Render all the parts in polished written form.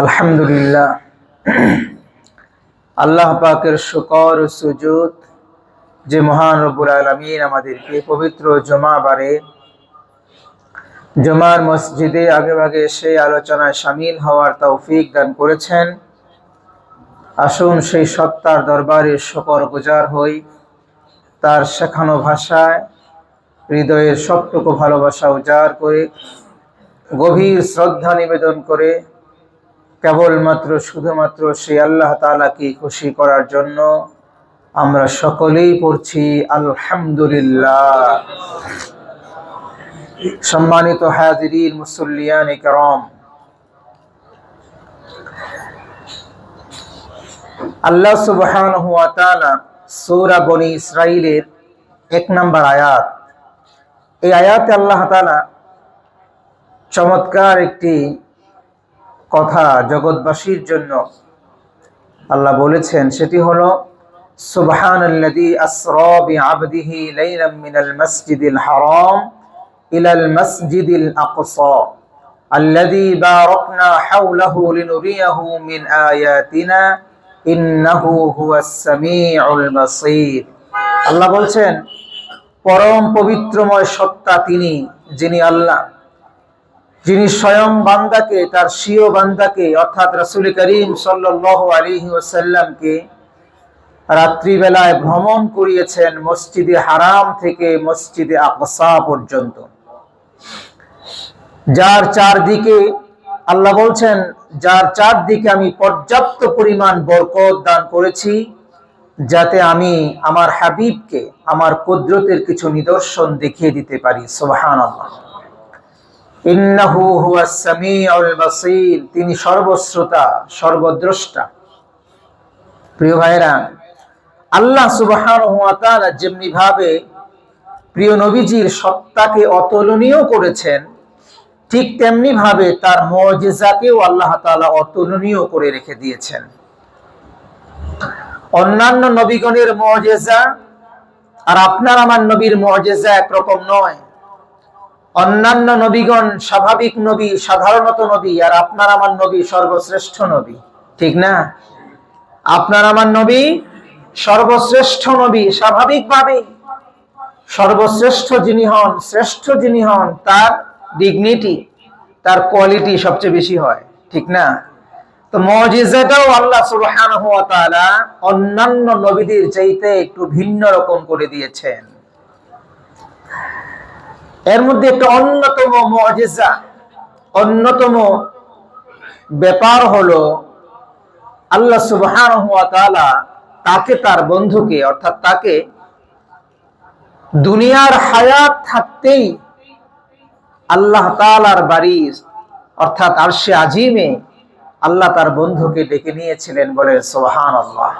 আলহামদুলিল্লাহ, আল্লাহ পাকের শুকর ও সুজুদ যে মহান রব্বুল আলামিন আমাদেরকে পবিত্র জুমাবারে জুমার মসজিদে আগে এসে আলোচনায় শামিল হওয়ার তৌফিক দান করেছেন। আসুন সেই সত্তার দরবারে শুকর গুজার হই, তার শেখানো ভাষায় হৃদয়ের সবটুকু ভালোবাসা উজাড় করে গভীর শ্রদ্ধা নিবেদন করে কেবলমাত্র শুধুমাত্র সেই আল্লাহ তাআলাকে খুশি করার জন্য আমরা সকলেই পড়ছি আলহামদুলিল্লাহ। সম্মানিত হাজিরিন, মুসল্লিয়ান কিরাম, আল্লাহ সুবহানাহু ওয়া তাআলা সূরা বনী ইসরাঈলের 1 নম্বর আয়াত, এই আয়াতে আল্লাহ তাআলা চমৎকার একটি কথা জগৎবাসীর জন্য আল্লাহ বলেছেন। সেটি হলো সুবহানাল্লাযী আসরা বিআবদিহি লাইলাম মিনাল মাসজিদিল হারাম ইলাল মাসজিদিল আকসা আল্লাযী বারাকনা হাওলাহু লিনুরিয়াহু মিন আয়াতিনা ইন্নাহু হুয়াস সামিউল বাসীর। আল্লাহ বলছেন, পরম পবিত্রময় সত্তা তিনি, যিনি আল্লাহ, যিনি স্বয়ং বান্দাকে, তার স্বীয় বান্দাকে অর্থাৎ রাসূল করিম সাল্লাল্লাহু আলাইহি ওয়াসাল্লামকে রাত্রিবেলায় ভ্রমণ করিয়েছেন মসজিদে হারাম থেকে মসজিদে আকসা পর্যন্ত, যার চারদিকে আল্লাহ বলছেন, যার চারদিকে আমি পর্যাপ্ত পরিমাণ বরকত দান করেছি, যাতে আমি আমার হাবিবকে আমার কুদরতের কিছু নিদর্শন দেখিয়ে দিতে পারি। সুবহানাল্লাহ। ইন্নাহু হুয়াস সামিউল বাসীর, তিনি সর্বশ্রোতা সর্বদ্রষ্টা। প্রিয় ভাইরা, আল্লাহ সুবহানাহু ওয়া তাআলা যেমনি ভাবে প্রিয় নবীজির সত্তাকে অতুলনীয় করেছেন, ঠিক তেমনি ভাবে তার মুজিজাকেও আল্লাহ তাআলা অতুলনীয় করে রেখে দিয়েছেন। অন্যান্য নবীগণের মুজিজা আর আপনার আমার নবীর মুজিজা একরকম নয়। অন্যান্য নবীগণ স্বাভাবিক নবী, সাধারণত নবী, আর আপনার আমার নবী সর্বশ্রেষ্ঠ নবী, ঠিক না? আপনার আমার নবী সর্বশ্রেষ্ঠ নবী, স্বাভাবিকভাবে সর্বশ্রেষ্ঠ যিনি হন, শ্রেষ্ঠ যিনি হন, তার ডিগনিটি, তার কোয়ালিটি সবচেয়ে বেশি হয়, ঠিক না? তো মুজিজাটাও আল্লাহ সুবহানাহু ওয়া তাআলা অন্যান্য নবীদের চাইতে একটু ভিন্ন রকম করে দিয়েছেন। এর মধ্যে একটা অন্যতম মুজিজা, অন্যতম ব্যাপার হলো আল্লাহ সুবহানাহু ওয়া তাআলা তাকে, তার বন্ধুকে অর্থাৎ তাকে দুনিয়ার হায়াত থাকতেই আল্লাহ তাআলার বাড়ি অর্থাৎ আরশে আজিমে আল্লাহ তার বন্ধুকে ডেকে নিয়েছিলেন, বলে সুবহানাল্লাহ।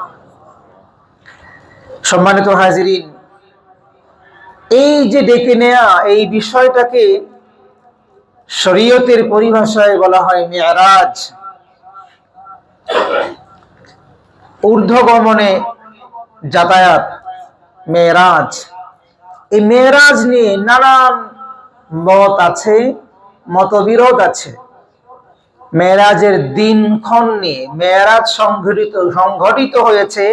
সম্মানিত হাজিরিন, এই যে ডেকে নেয়া, এই বিষয়টাকে শরীয়তের পরিভাষায় বলা হয় মেরাজ। ঊর্ধ্বগমনে যাতায়াত, মেরাজ। এই মেরাজ নিয়ে নানান মত আছে, মতবিরোধ আছে। মেরাজের দিনক্ষণ নিয়ে, মেরাজ সংঘটিত হয়েছে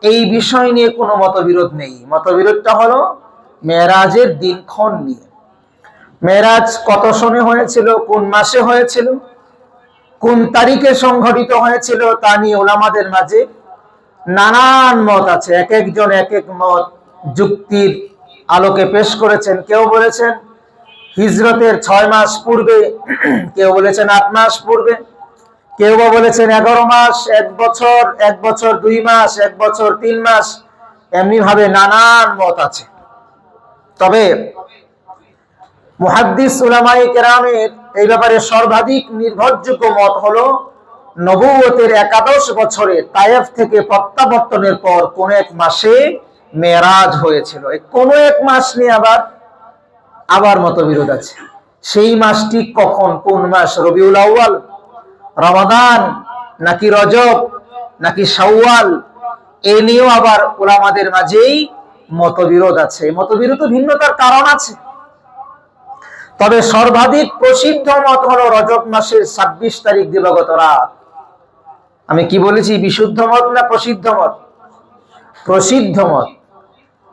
এই বিষয় নিয়ে কোনো মতবিরোধ নেই। মতবিরোধটা হলো মেরাজের দিনক্ষণ নিয়ে। মেরাজ কত সনে হয়েছিল, কোন মাসে হয়েছিল, কোন তারিখে সংঘটিত হয়েছিল, তা নিয়ে উলামাদের মাঝে নানান মত আছে। এক একজন এক এক মত যুক্তির আলোকে পেশ করেছেন। কেউ বলেছেন হিজরতের 6 মাস পূর্বে, কেউ বলেছেন 8 মাস পূর্বে, কেউ বা বলেছেন 11 মাস, 1 বছর, 1 বছর 2 মাস, 1 বছর 3 মাস, এমনি ভাবে নানান মত আছে। তবে মুহাদ্দিস উলামায়ে কেরামের এই ব্যাপারে সর্বাধিক নির্ভরযোগ্য মত হলো নবুয়তের 11 বছরে তায়েফ থেকে প্রত্যাবর্তনের পর কোন এক মাসে মেরাজ হয়েছিল। এই কোন এক মাস নিয়ে আবার মতবিরোধ আছে। সেই মাসটি কখন, কোন মাস, রবিউল আউয়াল, রমাদান, নাকি রজব, নাকি শাওয়াল, এ নিয়েও আবার উলামাদের মাঝেই মতবিরোধ আছে। মতবিরোধ ভিন্নতার কারণ আছে। তবে সর্বাধিক প্রসিদ্ধ মত হলো রজব মাসের 26 তারিখ দিবাগত রাত। আমি কি বলেছি, বিশুদ্ধ মত না প্রসিদ্ধ মত? প্রসিদ্ধ মত।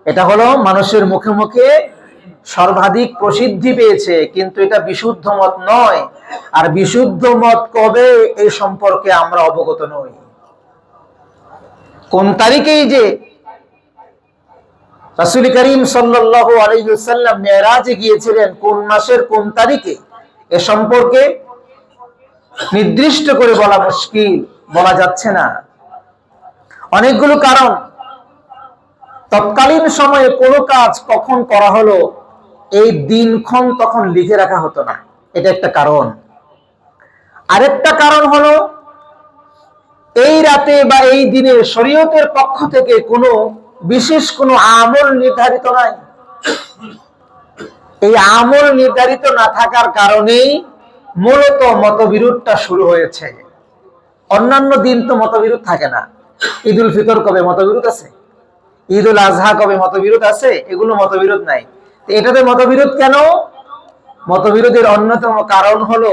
এটা হলো মানুষের মুখে মুখে সর্বাধিক প্রসিদ্ধি পেয়েছে, কিন্তু এটা বিশুদ্ধ মত নয়। আর বিশুদ্ধ মত কবে, এই সম্পর্কে আমরা অবগত নই। কোন তারিখেই যে রাসূল করিম সাল্লাল্লাহু আলাইহি ওয়াসাল্লাম মেরাজে গিয়েছিলেন, কোন মাসের কোন তারিখে, এ সম্পর্কে নির্দিষ্ট করে বলা মুশকিল, বলা যাচ্ছে না। অনেকগুলো কারণ। তৎকালীন সময়ে কোনো কাজ কখন করা হলো, এই দিনক্ষণ তখন লিখে রাখা হতো না, এটা একটা কারণ। আরেকটা কারণ হলো, এই রাতে বা এই দিনে শরীয়তের পক্ষ থেকে কোনো বিশেষ কোনো আমল নির্ধারিত নাই। এই আমল নির্ধারিত না থাকার কারণেই মূলত মতবিরোধটা শুরু হয়েছে। অন্যান্য দিন তো মতবিরোধ থাকে না। ঈদুল ফিতর কবে, মতবিরোধ আছে? ঈদুল আজহা কবে, মতবিরোধ আছে? এগুলো মতবিরোধ নাই। এটাতে মতবিরোধ কেন? মতবিরোধের অন্যতম কারণ হলো,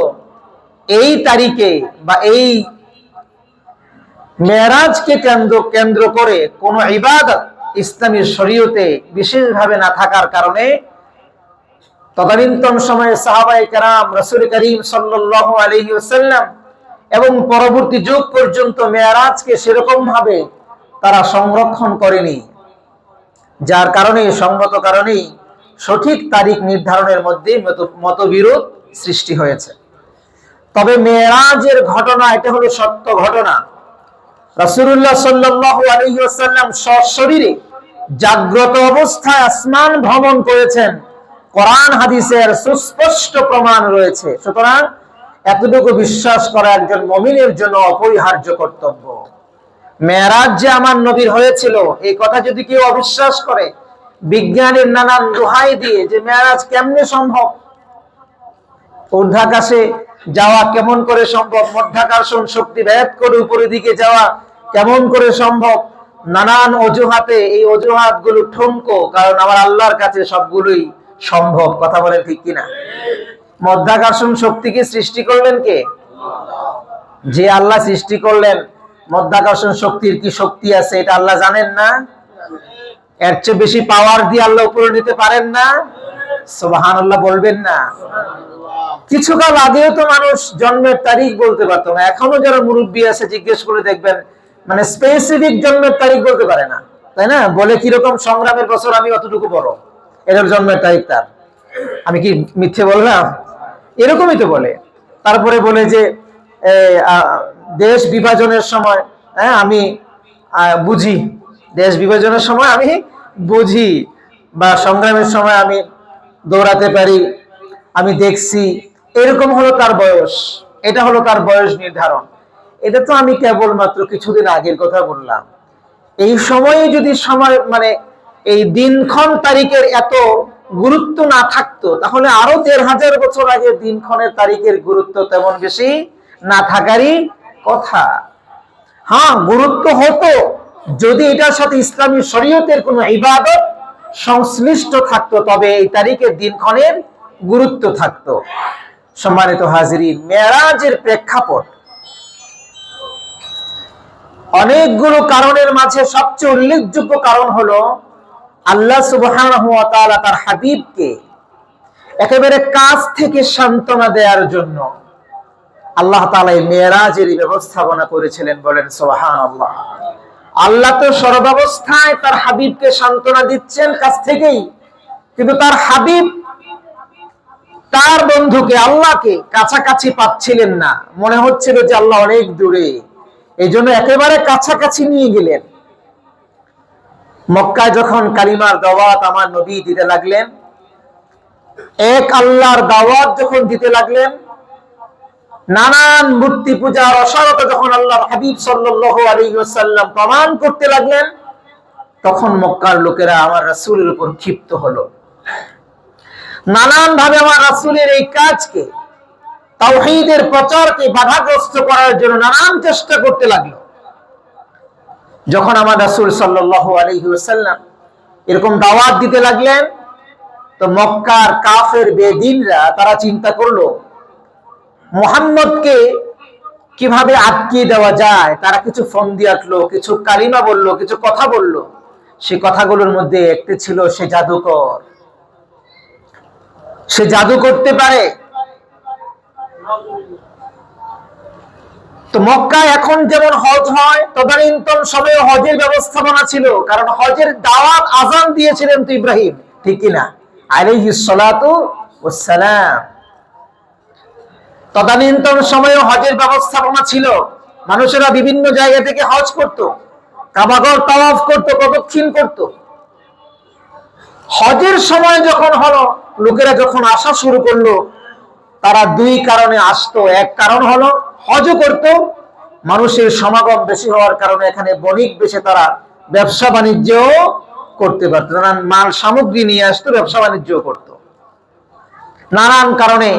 এই তারিখে বা এই মেরাজকে কেন্দ্র করে কোন ইবাদত ইসলামী শরীয়তে বিশেষভাবে না থাকার কারণে তদানীন্তন সময়ে সাহাবায়ে কেরাম, রাসূল করিম সাল্লাল্লাহু আলাইহি ওয়াসাল্লাম এবং পরবর্তী যুগ পর্যন্ত মেরাজকে সেরকম ভাবে তারা সংরক্ষণ করেনি, যার কারণে সঙ্গত কারণেই সঠিক তারিখ নির্ধারণের মধ্যে মতবিরোধ সৃষ্টি হয়েছে। তবে মেরাজের ঘটনা, এটা হলো সত্য ঘটনা। রাসূলুল্লাহ সাল্লাল্লাহু আলাইহি ওয়াসাল্লাম সশরীরে জাগ্রত অবস্থায় আসমান ভ্রমণ করেছেন, কোরআন হাদিসের সুস্পষ্ট প্রমাণ রয়েছে। সুতরাং এতটুকু বিশ্বাস করা একজন মুমিনের জন্য অপরিহার্য কর্তব্য। মেরাজ যে আমার নবীর হয়েছিল, এই কথা যদি কেউ অবিশ্বাস করে, বিজ্ঞানের নানান দোহাই দিয়ে যে মেরাজ কেমনে সম্ভব, ঊর্ধ্বাকাশে যাওয়া কেমন করে সম্ভব, মধ্যাকর্ষণ শক্তি ভেদ করে উপরের দিকে যাওয়া কেমন করে সম্ভব, নানান অজুহাতে, এই অজুহাত গুলো ঠুনকো, কারণ আমার আল্লাহর কাছে সবগুলোই সম্ভব। কথা বলেন ঠিক কিনা? মধ্যাকর্ষণ শক্তিকে সৃষ্টি করলেন কে? যে আল্লাহ সৃষ্টি করলেন, মধ্যাকর্ষণ শক্তির কি শক্তি আছে এটা আল্লাহ জানেন না? এর চেয়ে বেশি পাওয়ার দিয়ে আল্লাহ উপরে নিতে পারেন না? সুবহানাল্লাহ বলবেন না? কিছুকাল আগেও তো মানুষ জন্মের তারিখ বলতে পারতো না। এখনো যারা মুরব্বী আছে জিজ্ঞেস করে দেখবেন, মানে স্পেসিফিক জন্মের তারিখ বলতে পারে না, তাই না? বলে কিরকম, সংগ্রামের বছর আমি অতটুকু বড়, এটার জন্মের তারিখ তার। আমি কি মিথ্যে বললাম? এরকমই তো বলে। তারপরে বলে যে দেশ বিভাজনের সময়, হ্যাঁ আমি বুঝি, দেশ বিভাজনের সময় আমি বুঝি, বা সংগ্রামের সময় আমি দৌড়াতে পারি, আমি দেখছি, এরকম হলো তার বয়স, এটা হলো তার বয়স নির্ধারণ। এটা তো আমি কেবলমাত্র কিছুদিন আগের কথা বললাম। এই সময়ে যদি সময়, মানে এই দিনক্ষণ তারিখের এত গুরুত্ব না থাকতো, তাহলে আরো ১,৫০০ বছর আগে দিনক্ষণের তারিখের গুরুত্ব তেমন বেশি না থাকারই কথা। হ্যাঁ, গুরুত্ব হতো যদি এটার সাথে ইসলামী শরীয়তের কোন ইবাদত সংশ্লিষ্ট থাকতো, তবে এই তারিখের দিনক্ষণের গুরুত্ব থাকতো। সম্মানিত হাজিরিন, মেরাজের প্রেক্ষাপট অনেকগুলো কারণের মাঝে সবচেয়ে উল্লেখযোগ্য কারণ হলো, আল্লাহ সুবহানাহু ওয়া তাআলা তার হাবিবকে একেবারে কাছ থেকে সান্ত্বনা দেওয়ার জন্য আল্লাহ তাআলা এই মেরাজের ব্যবস্থাপনা করেছিলেন। বলেন সুবহানাল্লাহ। আল্লাহ তো সর্বাবস্থায় তার হাবিবকে সান্ত্বনা দিচ্ছেন কাছ থেকেই, কিন্তু তার হাবিব তার বন্ধুকে, আল্লাহকে কাছাকাছি পাচ্ছিলেন না। মনে হচ্ছিল যে আল্লাহ অনেক দূরে, এই জন্য একেবারে কাছাকাছি নিয়ে গেলেন। মক্কায় যখন কালিমার দাওয়াত আমার নবী দিতে লাগলেন, এক আল্লাহর দাওয়াত যখন দিতে লাগলেন, নানান মূর্তি পূজার অসারতা যখন আল্লাহর হাবিব সাল্লাল্লাহু আলাইহি ওয়াসাল্লাম প্রমাণ করতে লাগলেন, তখন মক্কার লোকেরা আমার রাসূলের উপর ক্ষিপ্ত হলো। নানান ভাবে আমার রাসূলের এই কাজকে, তাওহীদের প্রচারকে বাধাগ্রস্ত করার জন্য নানান চেষ্টা করতে লাগলো। যখন আমার রাসূল সাল্লাল্লাহু আলাইহি ওয়াসাল্লাম এরকম দাওয়াত দিতে লাগলেন, তো মক্কার কাফের বেদিনরা তারা চিন্তা করলো মুহাম্মদকে কিভাবে আটকিয়ে দেওয়া যায়। তারা কিছু ফন্দি আঁটলো, কিছু কালিমা বলল, কিছু কথা বলল। সে কথাগুলোর মধ্যে একটি ছিল সে জাদুকর, সে জাদু করতে পারে। তো মক্কায় এখন যেমন হজ হয় তদানীন্তন সময়ে হজের ব্যবস্থাপনা ছিল, কারণ হজের দাওয়াত আযান দিয়েছিলেন তো ইব্রাহিম, ঠিক কিনা, আলাইহিস সালাতু ওয়াস সালাম। তদানীন্তন সময়ে হজের ব্যবস্থাপনা ছিল, মানুষেরা বিভিন্ন জায়গা থেকে হজ করত, কাবাগর তাওয়াফ করত, প্রদক্ষিণ করত। হজের সময় যখন হলো, লোকেরা যখন আসা শুরু করলো, তারা দুই কারণে আসতো। এক কারণ হলো হজও করত, মানুষের সমাগম বেশি হওয়ার কারণে এখানে বণিক বেশে তারা ব্যবসা বাণিজ্য করতে পারত, নানান মাল সামগ্রী নিয়ে আসতো, ব্যবসা বাণিজ্য করত। নানান কারণে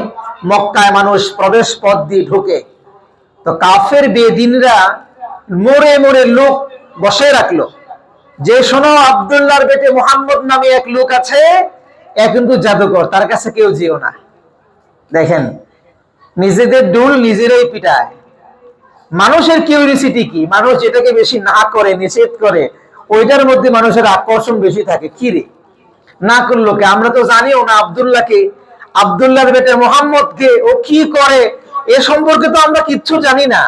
মক্কায় মানুষ প্রবেশ পথ দিয়ে ঢুকে। তো কাফের বেদিনরা মোড়ে মোড়ে লোক বসে রাখলো যে শোনো, আব্দুল্লাহর বেটে মুহাম্মদ নামে এক লোক আছে, এ কিন্তু জাদুকর, তার কাছে কেউ যেও না। দেখেন, নিজেদের ডুল নিজেরাই পিটায়। মানুষের কিউরিসিটি কি, মানুষ যেটাকে বেশি না করে, নিষেধ করে, ওইটার মধ্যে মানুষের আকর্ষণ বেশি থাকে। কি রে না করলো কে, আমরা তো জানিও না আব্দুল্লাহকে, আব্দুল্লাহর বেটে মুহাম্মদকে, ও কি করে এ সম্পর্কে তো আমরা কিচ্ছু জানি না।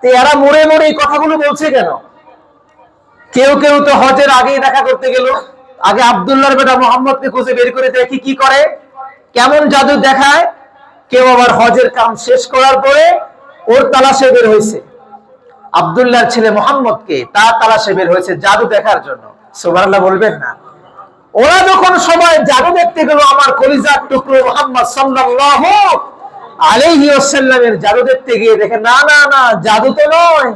তো এরা মোড়ে মোড়ে এই কথাগুলো বলছে কেন? কেউ কেউ তো হজের আগেই দেখা করতে গেল, আগে আব্দুল্লাহর বেটা মুহাম্মদকে খুঁজে বের করে দেখি কি করে, কেমন জাদু দেখায়। কেউ আবার হজের কাম শেষ করার পরে ওর তালাশে বের হয়েছে, আব্দুল্লাহর ছেলে মুহাম্মদকে তার তালাশে বের হয়েছে জাদু দেখার জন্য। সুবহানাল্লাহ বলবেন না? ওরা যখন সময় জাদু দেখতে গেল, আমার কলিজার টুকরো মুহাম্মদ সাল্লাল্লাহু আলাইহি ওয়াসাল্লামের জাদু দেখতে গিয়ে দেখে না না না, জাদু তো নয়,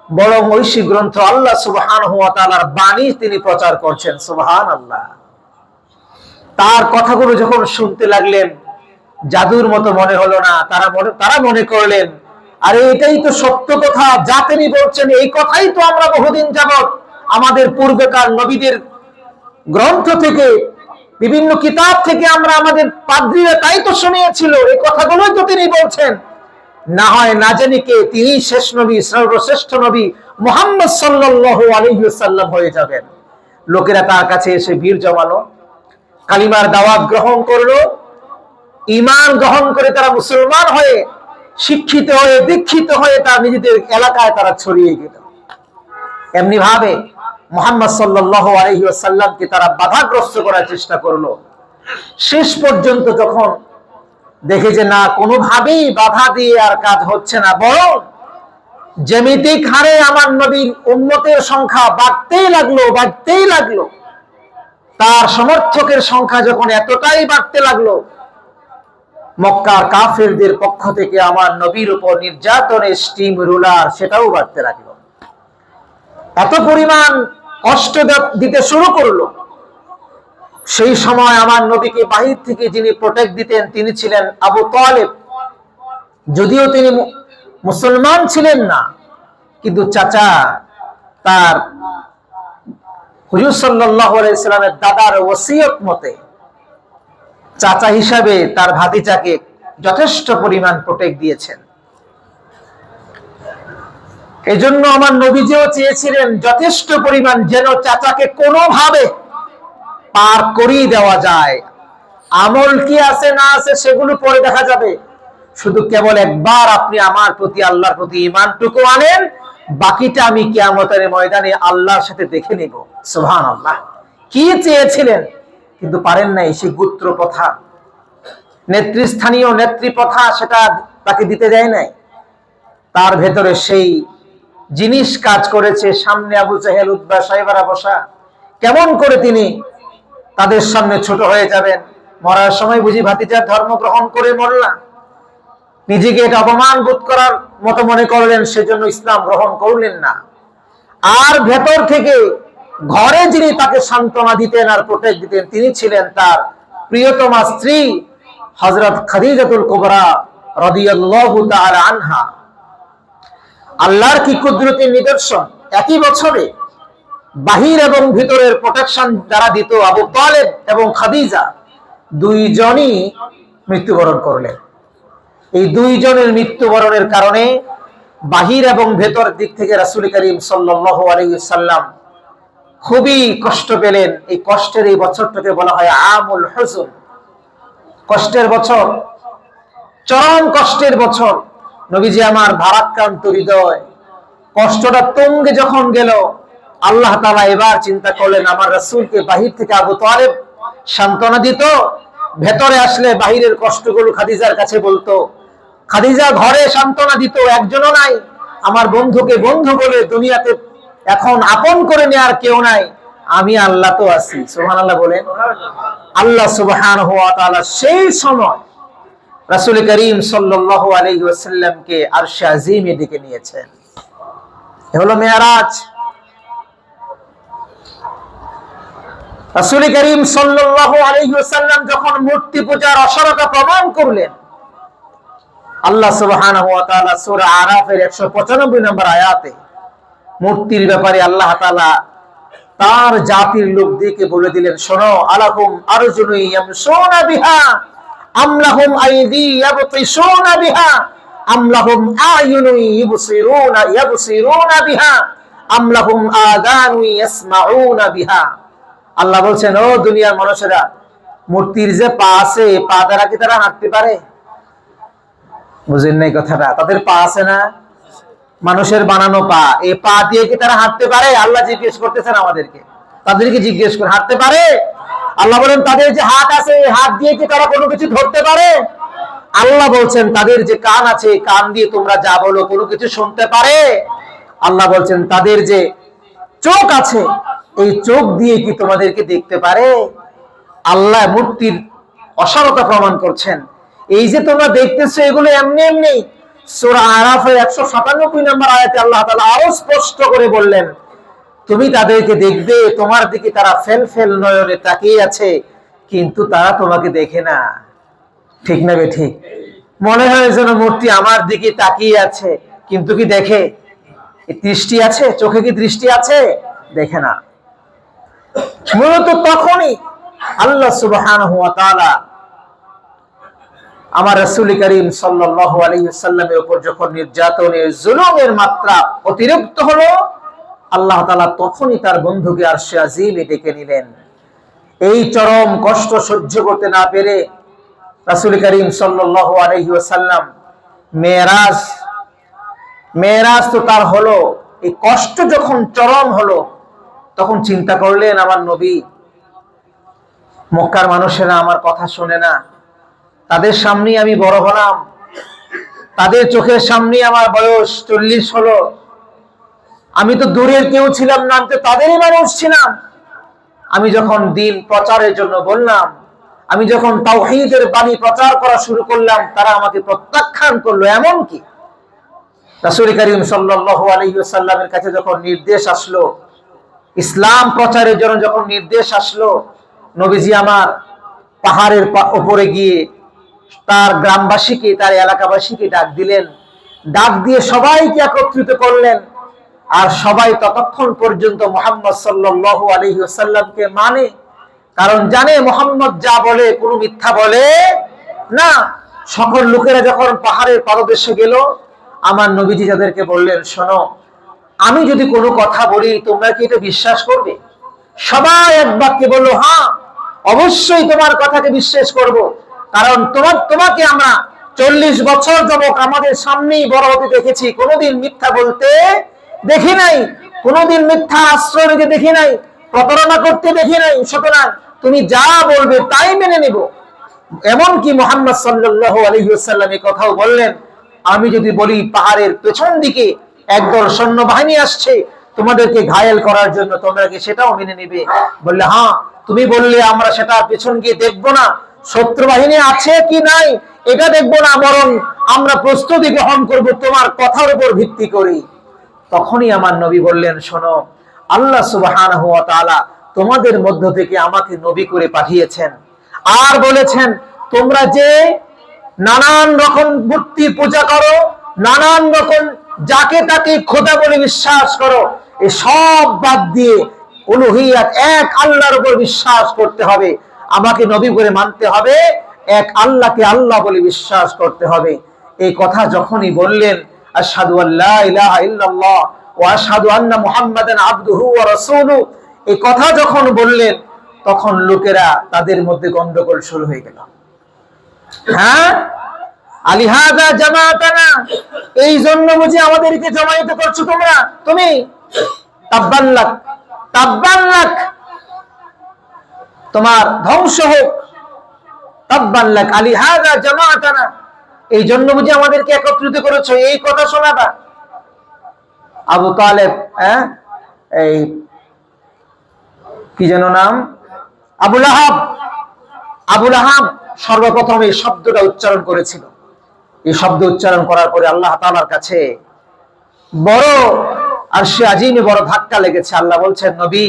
বরং ঐশী গ্রন্থ আল্লাহ সুবহানাহু ওয়া তাআলার বাণী তিনি প্রচার করছেন। সুবহানাল্লাহ। তার কথাগুলো যখন শুনতে লাগলেন, জাদুর মতো মনে হলো না। তারা মনে করলেন, আরে এটাই তো সত্য কথা, যা তিনি বলছেন এই কথাই তো আমরা বহুদিন যাবত আমাদের পূর্বেকার নবীদের গ্রন্থ থেকে, বিভিন্ন কিতাব থেকে আমরা, আমাদের পাদ্রীরা তাই তো শুনিয়েছিল, এই কথাগুলোই তো তিনি বলছেন। না হয় না জানি কে তিনি শেষ নবী, সর্বশ্রেষ্ঠ নবী মুহাম্মদ সাল্লাল্লাহু আলাইহি ওয়াসাল্লাম হয়ে যাবেন। লোকেরা তার কাছে এসে ভিড় জমালো, কালিমার দাওয়াত গ্রহণ করলো, ঈমান গ্রহণ করে তারা মুসলমান হয়ে, শিক্ষিত হয়ে, দীক্ষিত হয়ে তার নিজেদের এলাকায় তারা ছড়িয়ে গেল। এমনি ভাবে মুহাম্মদ সাল্লাল্লাহু আলাইহি ওয়াসাল্লামকে তারা বাধাগ্রস্ত করার চেষ্টা করলো। শেষ পর্যন্ত যখন দেখে যে না, কোনোভাবেই বাধা দিয়ে আর কাজ হচ্ছে না, বরং জ্যামিতিক হারে আমার নবীর উম্মতের সংখ্যা বাড়তেই লাগলো, তার সমর্থকের সংখ্যা যখন এতটাই বাড়তে লাগলো, মক্কার কাফেরদের পক্ষ থেকে আমার নবীর উপর নির্যাতনের স্টিম রুলার সেটাও বাড়তে লাগলো। এত পরিমাণ কষ্ট দিতে শুরু করলো। সেই সময় আমার নবীকে বাহির থেকে যিনি প্রোটেক্ট দিতেন তিনি ছিলেন আবু তালেব। যদিও তিনি মুসলমান ছিলেন না, কিন্তু চাচা তার হুজুর সাল্লাল্লাহু আলাইহি ওয়াসাল্লামের দাদার ওসিয়ত মতে চাচা হিসাবে তার ভাতিজাকে যথেষ্ট পরিমাণ প্রোটেক্ট দিয়েছেন। এজন্য আমার নবীজিও চেয়েছিলেন যথেষ্ট পরিমাণ যেন চাচাকে কোনোভাবে পার করিয়ে দেওয়া যায়। আমল কি আছে না আছে সেগুলো পরে দেখা যাবে, শুধু কেবল একবার আপনি আমার প্রতি, আল্লাহর প্রতি ঈমানটুকু আনেন, বাকিটা আমি কিয়ামতের ময়দানে আল্লাহর সাথে দেখে নিব। সুবহানাল্লাহ। কি চেয়েছিলেন কিন্তু পারেন নাই, সেই গোত্র প্রথা, নেতৃস্থানীয় নেত্রী প্রথা, সেটা তাকে দিতে দেয় নাই। তার ভেতরে সেই জিনিস কাজ করেছে। সামনে আবু জাহেল, উতবা, সাইবারা বসা, কেমন করে তিনি তাদের সামনে ছোট হয়ে যাবেন? মরার সময় বুঝি ভাতিজার ধর্ম গ্রহণ করে মরলা? নিজেকে এটা অপমান বোধ করার মতো মনে করলেন, সেজন্য ইসলাম গ্রহণ করলেন না। আর ভেতর থেকে ঘরে যিনি তাকে সান্ত্বনা দিতেন আর প্রোটেক্ট দিতেন তিনি ছিলেন তার প্রিয়তমা স্ত্রী হযরত খাদিজাতুল কুবরা রাদিয়াল্লাহু তাআলা আনহা। আল্লাহর কি কুদরতের নিদর্শন! একই বছরে বাহির এবং ভিতরের প্রোটেকশন যারা দিত, আবু তালেব এবং খাদিজা, দুইজনই মৃত্যুবরণ করলেন। এই দুইজনের মৃত্যুবরণের কারণে বাহির এবং ভেতর দিক থেকে রাসূল করিম সাল্লাল্লাহু আলাইহি ওয়াসাল্লাম খুবই কষ্ট পেলেন। এই কষ্টের এই বছরটাকে বলা হয় আমুল হুজুন, কষ্টের বছর, চরম কষ্টের বছর। নবীজি আমার ভারাক্রান্ত হৃদয়, কষ্টটা তুঙ্গে যখন গেল, আল্লাহ তাআলা এবার চিন্তা করলেন আমার রাসূলকে বাহির থেকে আবু তালেব সান্ত্বনা দিত, ভেতরে আসলে বাহিরের কষ্টগুলো খাদিজার কাছে বলতো, খাদিজা ঘরে সান্ত্বনা দিত, একজনও নাই, আমার বন্ধুকে বন্ধু বলে দুনিয়াতে এখন আপন করে নেওয়ার কেউ নাই, আমি আল্লাহ তো আছি। সুবহানাল্লাহ বলেন। আল্লাহ সুবহানাহু ওয়া তাআলা সেই সময় রাসূল করিম সাল্লাল্লাহু আলাইহি ওয়াসাল্লামকে আরশে আজিমে ডেকে নিয়েছেন। এ হলো মেরাজ। রাসূল করিম সাল্লাল্লাহু আলাইহি ওয়াসাল্লাম যখন মূর্তি পূজার অসারতা প্রমাণ করলেন, আল্লাহ সুবহানাহু ওয়া তাআলা সূরা আরাফের 195 নম্বর আয়াতে মূর্তির ব্যাপারে আল্লাহ তাআলা তার জাতির লোকদেরকে বলে দিলেন, শোনো, আলাকুম আরজুলু ইয়ামশুনা বিহা আম লাহুম আইদি ইয়াবতিশুনা বিহা আম লাহুম আয়ুনু ইউবসিরুনা বিহা আম লাহুম আযানু ইয়াসমাউনা বিহা। আল্লাহ বলছেন, ও দুনিয়ার মানুষেরা, মূর্তির যে পা আছে, পা দ্বারা কি তারা হাঁটতে পারে? বুঝেন নাই কথাটা? তাদের পা আছে না, মানুষের বানানো পা, এই পা দিয়ে কি তারা হাঁটতে পারে? আল্লাহ জিজ্ঞেস করতেছেন আমাদেরকে, তাদেরকে জিজ্ঞেস করে হাঁটতে পারে? আল্লাহ বলেন তাদের যে হাত আছে, হাত দিয়ে কি তারা কোনো কিছু ধরতে পারে? আল্লাহ বলছেন তাদের যে কান আছে, কান দিয়ে তোমরা যা বলো কোনো কিছু শুনতে পারে? আল্লাহ বলছেন তাদের যে চোখ আছে, এই চোখ দিয়ে কি তোমাদেরকে দেখতে পারে? আল্লাহ মূর্তির অসারতা প্রমাণ করছেন। এই যে তোমরা দেখতেছো এগুলো এমনি এমনি। সূরা আরাফের 197 নম্বর আয়াতে আল্লাহ তাআলা আরো স্পষ্ট করে বললেন, তুমি তাদেরকে দেখবে, তোমার দিকে তারা ফেল ফেল নয়নে তাকিয়ে আছে, কিন্তু তারা তোমাকে দেখে না। ঠিক না বেঠিক? মনে হয় যেন মূর্তি আমার দিকে তাকিয়ে আছে, কিন্তু কি দেখে? দৃষ্টি আছে, চোখে কি দৃষ্টি আছে? দেখে না। মূলত তখনই আল্লাহ সুবহানাহু ওয়া তাআলা আমার রাসূল করিম সাল্লাল্লাহু আলাইহি ওয়াসাল্লামের উপর যখন নির্যাতনের জুলুমের মাত্রা অতিরিক্ত হলো, আল্লাহ তাআলা তখনই তার বন্ধুকে আরশে আজিমে ডেকে নিলেন। এই চরম কষ্ট সহ্য করতে না পেরে রাসূল করিম সাল্লাল্লাহু আলাইহি ওয়াসাল্লাম মেরাজ তো তার হলো, এই কষ্ট যখন চরম হলো তখন চিন্তা করলেন আমার নবী, মক্কার মানুষেরা আমার কথা শুনে না, তাদের সামনেই আমি বড় হলাম, তাদের চোখের সামনেই আমার বয়স 40 হলো, আমি তো দূরের কেউ ছিলাম না, আমি তো তাদেরই মানুষ ছিলাম। আমি যখন দ্বীন প্রচারের জন্য বললাম, আমি যখন তাওহীদের বাণী প্রচার করা শুরু করলাম, তারা আমাকে প্রত্যাখ্যান করলো। এমন কি রাসূল করিম সাল্লাল্লাহু আলাইহি ওয়াসাল্লামের কাছে যখন নির্দেশ আসলো, ইসলাম প্রচারের জন্য যখন নির্দেশ আসলো, নবীজি আমার পাহাড়ের উপরে গিয়ে তার গ্রামবাসীকে, তার এলাকাবাসীকে ডাক দিলেন, ডাক দিয়ে সবাইকে একত্রিত করলেন। আর সবাই ততক্ষণ পর্যন্ত মুহাম্মদ সাল্লাল্লাহু আলাইহি ওয়াসাল্লামকে মানে, কারণ জানে মুহাম্মদ যা বলে কোনো মিথ্যা বলে না। সকল লোকেরা যখন পাহাড়ের পাদদেশে গেল, আমার নবীজি তাদেরকে বললেন, শোনো, আমি যদি কোনো কথা বলি তোমরা কি এটা বিশ্বাস করবে? সবাই এক বাক্যে বললো, হ্যাঁ, অবশ্যই তোমার কথাকে বিশ্বাস করব, কারণ তোমাকে আমরা 40 বছর যাবত আমাদের সামনেই বড় হতে দেখেছি, কোনোদিন মিথ্যা বলতে দেখি নাই, কোনোদিন মিথ্যা আশ্রয় নিতে দেখি নাই, প্রতারণা করতে দেখি নাই, সুতরাং তুমি যা বলবে তাই মেনে নেব। এমনকি মুহাম্মদ সাল্লাল্লাহু আলাইহি ওয়াসাল্লাম এই কথাও বললেন, আমি যদি বলি পাহাড়ের পেছন দিকে একদল সৈন্যবাহিনী আসছে তোমাদেরকে ঘায়েল করার জন্য, তোমরা কি সেটাও মেনে নেবে? বললে, হ্যাঁ। তুমি বললে আমরা সেটা পেছন গিয়ে দেখবো না, শত্রু বাহিনী আছে কি নাই এটা দেখবো না, বরং আমরা প্রস্তুতি গ্রহণ করব তোমার কথার উপর ভিত্তি করি। তখনই আমার নবী বললেন, শোনো, আল্লাহ সুবহানাহু ওয়া তাআলা তোমাদের মধ্য থেকে আমাকে নবী করে পাঠিয়েছেন, আর বলেছেন তোমরা যে নানান রকম মূর্তি পূজা করো, নানান রকম যাকে তাকে খোদা বলে বিশ্বাস করো, এই সব বাদ দিয়ে উলুহিয়াত এক আল্লাহর উপর বিশ্বাস করতে হবে। আমাকে নবী বলে মানতে হবে, এক আল্লাহকে আল্লাহ বলে বিশ্বাস করতে হবে। এই কথা যখনই বললেন, আশহাদু আল্লা ইলাহা ইল্লাল্লাহ ওয়া আশহাদু আন্না মুহাম্মাদান আবদুহু ওয়া রাসূলুহু, এই কথা যখন বললেন, তখন লোকেরা তাদের মধ্যে গন্ডগোল শুরু হয়ে গেল। হ্যাঁ, আলিহাযা জামাআতানা, এই জন্য বুঝি আমাদেরকে জমায়েত করছো তোমরা, তুমি? তাব্বান লাক, তাব্বান লাক, তোমার ধ্বংস হোক। তাব্বান লাক আলিহাযা জামাআতানা, এই জন্য বুঝি আমাদেরকে একত্রিত করেছো, এই কথা শোনাবা? আবু তালেব, এই কি যেন নাম, আবু লাহাব, আবু লাহাব সর্বপ্রথম এই শব্দটা উচ্চারণ করেছিল। এই শব্দ উচ্চারণ করার পরে আল্লাহ তাআলার কাছে বড় আরশে আজিমে বড় ধাক্কা লেগেছে। আল্লাহ বলছেন, নবী,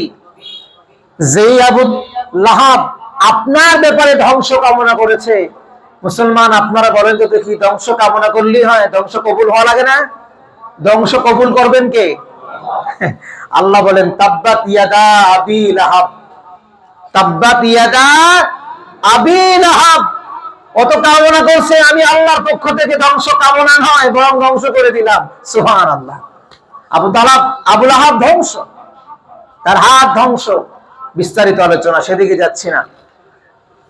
যেই আবু লাহাব আপনার ব্যাপারে ধ্বংস কামনা করেছে, মুসলমান আপনারা বলেন তো দেখি, ধ্বংস কামনা করলেই হয়? ধ্বংস কবুল হওয়া লাগে না? ধ্বংস কবুল করবেন কে? আল্লাহ বলেন, তাব্বাত ইয়াদা আবি লাহাব, তাব্বাত ইয়াদা আবি লাহাব, অত কামনা করছে, আমি আল্লাহর পক্ষ থেকে ধ্বংস কামনা নয়, বরং ধ্বংস করে দিলাম। সুবহানাল্লাহ। আবু লাহাব ধ্বংস, তার হাত ধ্বংস। বিস্তারিত আলোচনা, সেদিকে যাচ্ছি না।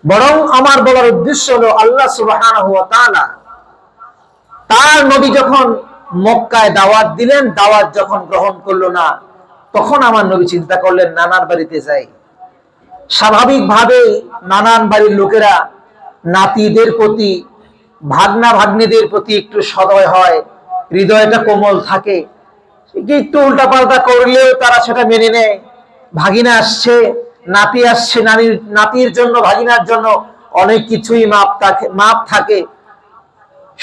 বরং আমার বলার উদ্দেশ্য হলো, আল্লাহ সুবহানাহু ওয়া তাআলা তার নবী যখন মক্কায় দাওয়াত দিলেন, দাওয়াত যখন গ্রহণ করলো না, তখন আমার নবী চিন্তা করলেন, নানার বাড়িতে যাই। স্বাভাবিকভাবেই নানান বাড়ির লোকেরা নাতিদের প্রতি, ভাগনা ভাগ্নীদের প্রতি একটু সদয় হয়, হৃদয়টা কোমল থাকে। একটু উল্টাপাল্টা করলেও তারা সেটা মেনে নেয়। ভাগিনা আসছে, নাতি আসছে, নাতির জন্য, ভাগিনার জন্য অনেক কিছুই মাপ থাকে।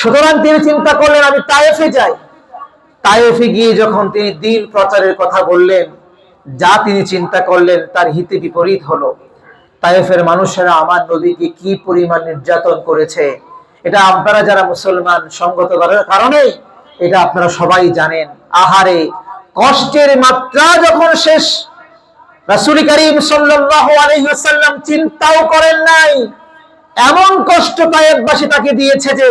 সুতরাং তিনি চিন্তা করলেন, আমি তায়েফে যাই। তায়েফে গিয়ে যখন তিনি দ্বীন প্রচারের কথা বললেন, যা তিনি চিন্তা করলেন তার হিতে বিপরীত হলো। তায়েফের মানুষেরা আমার নবীকে কি পরিমাণ নির্যাতন করেছে, এটা আপনারা যারা মুসলমান সঙ্গত কারণেই এটা আপনারা সবাই জানেন। আহারে, কষ্টের মাত্রা যখন শেষ, রাসূল করিম সাল্লাল্লাহু আলাইহি ওয়াসাল্লাম চিন্তাও করেন নাই এমন কষ্ট তায়েফবাসী তাকে দিয়েছে যে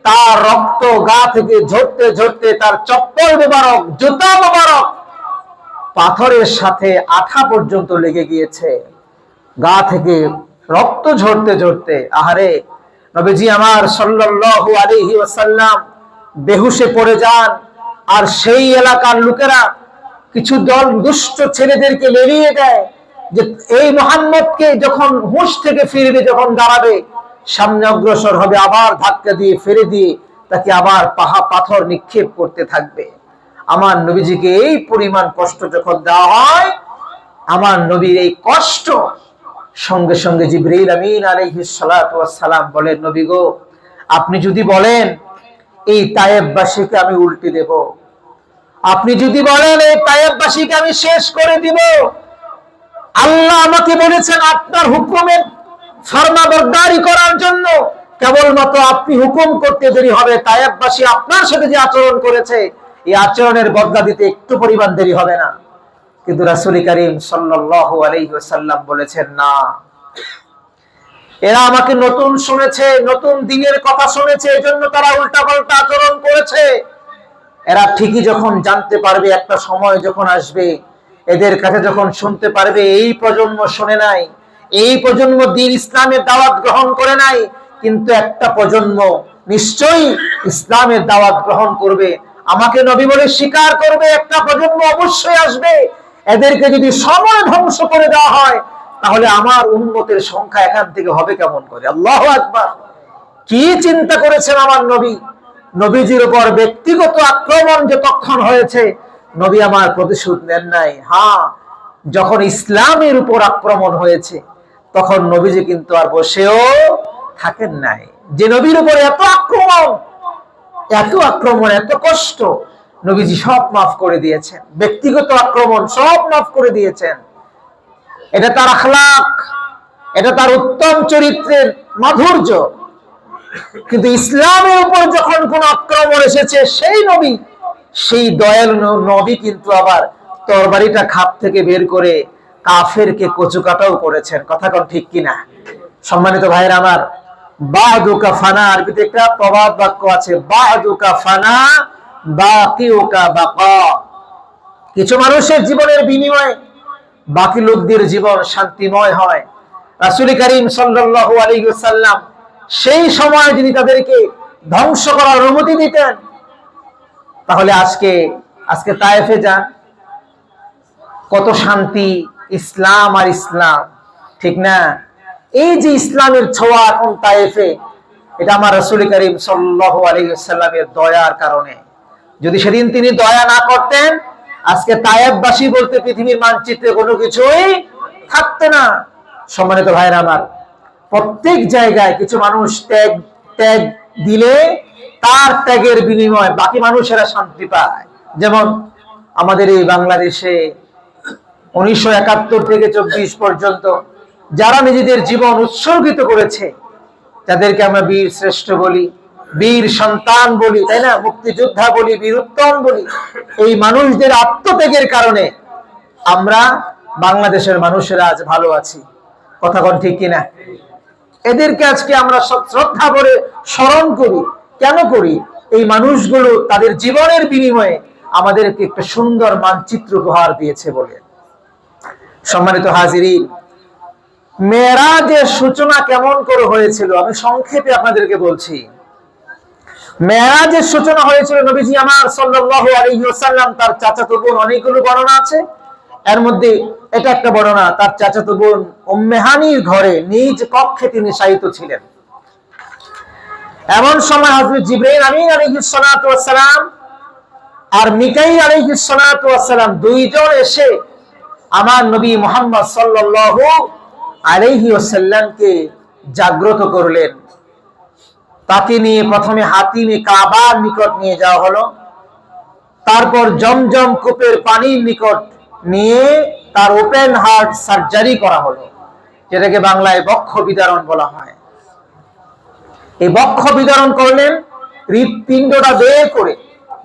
তার রক্ত গা থেকে ঝরতে ঝরতে তার চপ্পল মোবারক, জুতা মোবারক পাথরের সাথে আঠা পর্যন্ত লেগে গিয়েছে। গা থেকে রক্ত ঝরতে ঝরতে, আহারে, নবীজি আমার সাল্লাল্লাহু আলাইহি ওয়াসাল্লাম বেহুশে পড়ে যান। আর সেই এলাকার লোকেরা কিছু দল দুষ্ট ছেলেদেরকে লেলিয়ে দেয় যে এই মুহাম্মদকে যখন হুঁশ থেকে ফিরবে, যখন দাঁড়াবে, সামনে অগ্রসর হবে, আবার ধাক্কা দিয়ে ফেলে দিয়ে তাকে আবার পাথর নিক্ষেপ করতে থাকবে। আমার নবীজিকে এই পরিমাণ কষ্ট যখন দেওয়া হয়, আমার নবীর এই কষ্ট সঙ্গে সঙ্গে জিবরাইল আমিন আলাইহিস সালাতু ওয়াস সালাম বলেন, নবী গো, আপনি যদি বলেন এই তায়েফবাসীকে আমি উল্টে দেব, আপনি যদি বলেন এই তায়েফবাসীকে আমি শেষ করে দিব, আল্লাহ আমাকে বলেছেন আপনার হুকুমের ফরমাবরদারি করার জন্য, কেবলমাত্র আপনি হুকুম করতে দেরি হবে, তায়েফবাসী আপনার সাথে যে আচরণ করেছে এই আচরণের বদলা দিতে একটু পরিমাণ দেরি হবে না। কিন্তু রাসূল করিম সাল্লাল্লাহু আলাইহি ওয়াসাল্লাম বলেছেন, না, এরা আমাকে নতুন শুনেছে, নতুন দিনের কথা শুনেছে, এজন্য তারা উল্টাপাল্টা আচরণ করেছে। এরা ঠিকই যখন জানতে পারবে, একটা সময় যখন আসবে, এদের কাছে যখন শুনতে পারবে এই প্রজন্ম শুনে নাই, এই প্রজন্ম দ্বীন ইসলামের দাওয়াত গ্রহণ করে নাই, কিন্তু একটা প্রজন্ম নিশ্চয়ই ইসলামের দাওয়াত গ্রহণ করবে, আমাকে নবী বলে স্বীকার করবে, একটা প্রজন্ম অবশ্যই আসবে। এদেরকে যদি সময় ধ্বংস করে দেওয়া হয়, তাহলে আমার উম্মতের সংখ্যা এখান থেকে হবে কেমন করে? আল্লাহু আকবার। কি চিন্তা করেছেন আমার নবী? নবীজির উপর ব্যক্তিগত আক্রমণ যে তখন হয়েছে, নবী আমার প্রতিশোধ নেন নাই। হ্যাঁ, যখন ইসলামের উপর আক্রমণ হয়েছে, তখন নবীজি কিন্তু আর বসেও থাকেন নাই। যে নবীর উপর এত আক্রমণ, এত আক্রমণ, এত কষ্ট, নবীজি সব মাফ করে দিয়েছেন। ব্যক্তিগত আক্রমণ সব মাফ করে দিয়েছেন। এটা তার আখলাক, এটা তার উত্তম চরিত্রের মাধুর্য। কিন্তু ইসলামের উপর যখন কোন আক্রমণ এসেছে, সেই নবী, সেই দয়ালু নবী কিন্তু আবার তরবারিটা খাপ থেকে বের করে কাফেরকে কচুকাটাও করেছেন। কথা কোন ঠিক কিনা? সম্মানিত ভাইরা আমার, বাদুকা ফানা, আরবিতে একটা প্রবাদ বাক্য আছে, বাদুকা ফানা বাকিউকা বাকা। কিছু মানুষের জীবনের বিনিময়ে বাকি লোকদের জীবন শান্তিময় হয়। রাসূল করিম সাল্লাল্লাহু আলাইহি ওয়াসাল্লাম সেই সময় যদি তাদেরকে ধ্বংস করার অনুমতি দিতেন, তাহলে আজকে তায়েফে যান, কত শান্তি, ইসলাম আর ইসলাম, ঠিক না? এই যে ইসলামের ছোঁয়া এখন তায়েফে, এটা আমার রাসূল করিম সাল্লাল্লাহু আলাইহি ওয়াসাল্লামের দয়ার কারণে। যদি সেদিন তিনি দয়া না করতেন, আজকে তায়েফবাসী বলতে পৃথিবীর মানচিত্রে কোনো কিছুই থাকতো না। সম্মানিত ভাইরা আমার, প্রত্যেক জায়গায় কিছু মানুষ ত্যাগ দিলে তার ত্যাগের বিনিময়ে বাকি মানুষেরা শান্তি পায়। যেমন আমাদের এই বাংলাদেশে 1971 থেকে 24 পর্যন্ত যারা নিজেদের জীবন উৎসর্গিত করেছে, যাদেরকে আমরা বীর শ্রেষ্ঠ বলি, বীর সন্তান বলি, তাই না, মুক্তিযোদ্ধা বলি, বীর উত্তম বলি, এই মানুষদের আত্মত্যাগের কারণে আমরা বাংলাদেশের মানুষেরা আজ ভালো আছি। কথা কোন ঠিক কিনা? এদেরকে আজকে আমরা শ্রদ্ধা করে স্মরণ করি। কেন করি? এই মানুষগুলো তাদের জীবনের বিনিময়ে আমাদেরকে একটা সুন্দর মানচিত্র উপহার দিয়েছে বলে। সম্মানিত হাজিরিন, মেরাজের সূচনা কেমন করে হয়েছিল আমি সংক্ষেপে আপনাদেরকে বলছি। মেরাজের সূচনা হয়েছিল নবীজি আমার সাল্লাল্লাহু আলাইহি ওয়াসাল্লাম তার চাচাতো বোন, অনেকগুলো বর্ণনা আছে, এর মধ্যে এটা একটা বর্ণনা, তার চাচাতো বোন উম্মে হানির ঘরে নিজ কক্ষে তিনি শায়িত ছিলেন। এমন সময় হযরত জিবরাইল আমিন আলাইহিস সালাতু ওয়াস সালাম আর মিকাইল আলাইহিস সালাতু ওয়াস সালাম দুইজন এসে আমার নবী মুহাম্মদ সাল্লাল্লাহু আলাইহি ওয়াসাল্লামকে জাগ্রত করলেন। তাকে নিয়ে প্রথমে হাতিমে কাবার নিকট নিয়ে যাওয়া হলো, তারপর জমজম কূপের পানির নিকট নিয়ে তার ওপেন হার্ট সার্জারি করা হলো, যেটাকে বাংলায় বক্ষ বিদারণ বলা হয়। এই বক্ষ বিদারণ করলেন, হৃৎপিণ্ডটা বের করে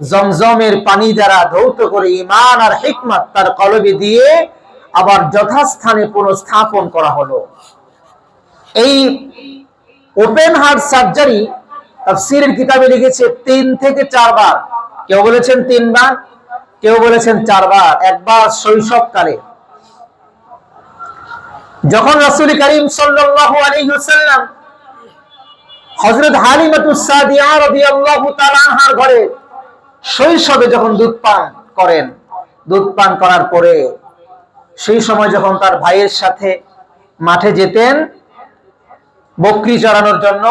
জমজমের পানি দ্বারা ধৌত করে ঈমান আর হিকমত তার কলবে দিয়ে আবার যথাস্থানে পুনঃস্থাপন করা হলো। এই ওপেন হার্ট সার্জারি তাফসীরের কিতাবে লিখেছে 3 থেকে 4 বার, কেউ বলেছেন 3 বার, কেউ বলেছেন 4 বার। একবার শৈশবকালে যখন রাসূল করিম সাল্লাল্লাহু আলাইহি ওয়াসাল্লাম হযরত হালিমাতুস সাদিয়া রাদিয়াল্লাহু তাআলা আনহার ঘরে শৈশবে যখন দুধ পান করেন, দুধ পান করার পরে সেই সময় যখন তার ভাইয়ের সাথে মাঠে যেতেন বকরি চড়ানোর জন্য,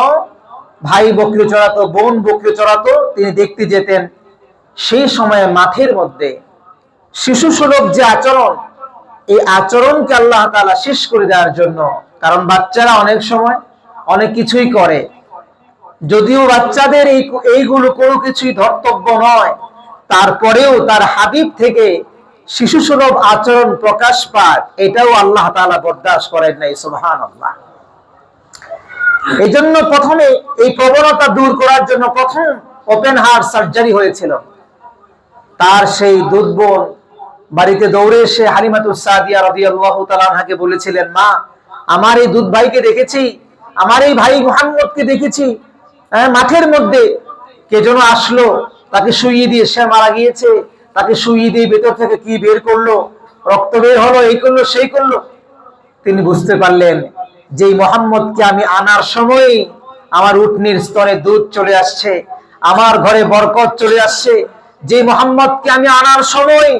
ভাই বকরি চড়াতো, বোন বকরি চড়াতো, তিনি দেখতে যেতেন। সেই সময়ে মাঠের মধ্যে শিশু সুলভ যে আচরণ, এই আচরণকে আল্লাহ তাআলা শেষ করে দেওয়ার জন্য, কারণ বাচ্চারা অনেক সময় অনেক কিছুই করে, যদিও বাচ্চাদের এইগুলো কোনো কিছুই ধর্তব্য নয়, তারপরেও তার হাবিব থেকে শিশু সুলভ আচরণ প্রকাশ পায়, এটাও আল্লাহ তাআলা বরদাস্ত করেন নাই। সুবহানাল্লাহ। এই জন্য প্রথমে এই প্রবণতা দূর করার জন্য প্রথম ওপেন হার্ট সার্জারি হয়েছিল। তার সেই দুধ বোন বাড়িতে দৌড়ে এসে হালিমাতুস সাদিয়া রাদিয়াল্লাহু তাআলা আনহাকে বলেছিলেন, মা, আমার এই দুধ ভাইকে দেখেছি, আমার এই ভাই মুহাম্মদকে দেখেছি, মাঠের মধ্যে কে যেন আসলো, তাকে শুইয়ে দিয়ে সে মারা গিয়েছে, তাকে শুইয়ে দিয়ে ভেতর থেকে কি বের করলো, রক্ত বের হলো, এই করলো সেই করলো। তিনি বুঝতে পারলেন যে মুহাম্মদকে আমি আনার সময় আমার উটনির স্তরে দুধ চলে আসছে, আমার ঘরে বরকত চলে আসছে। যে মুহাম্মদকে আমি আনার সময়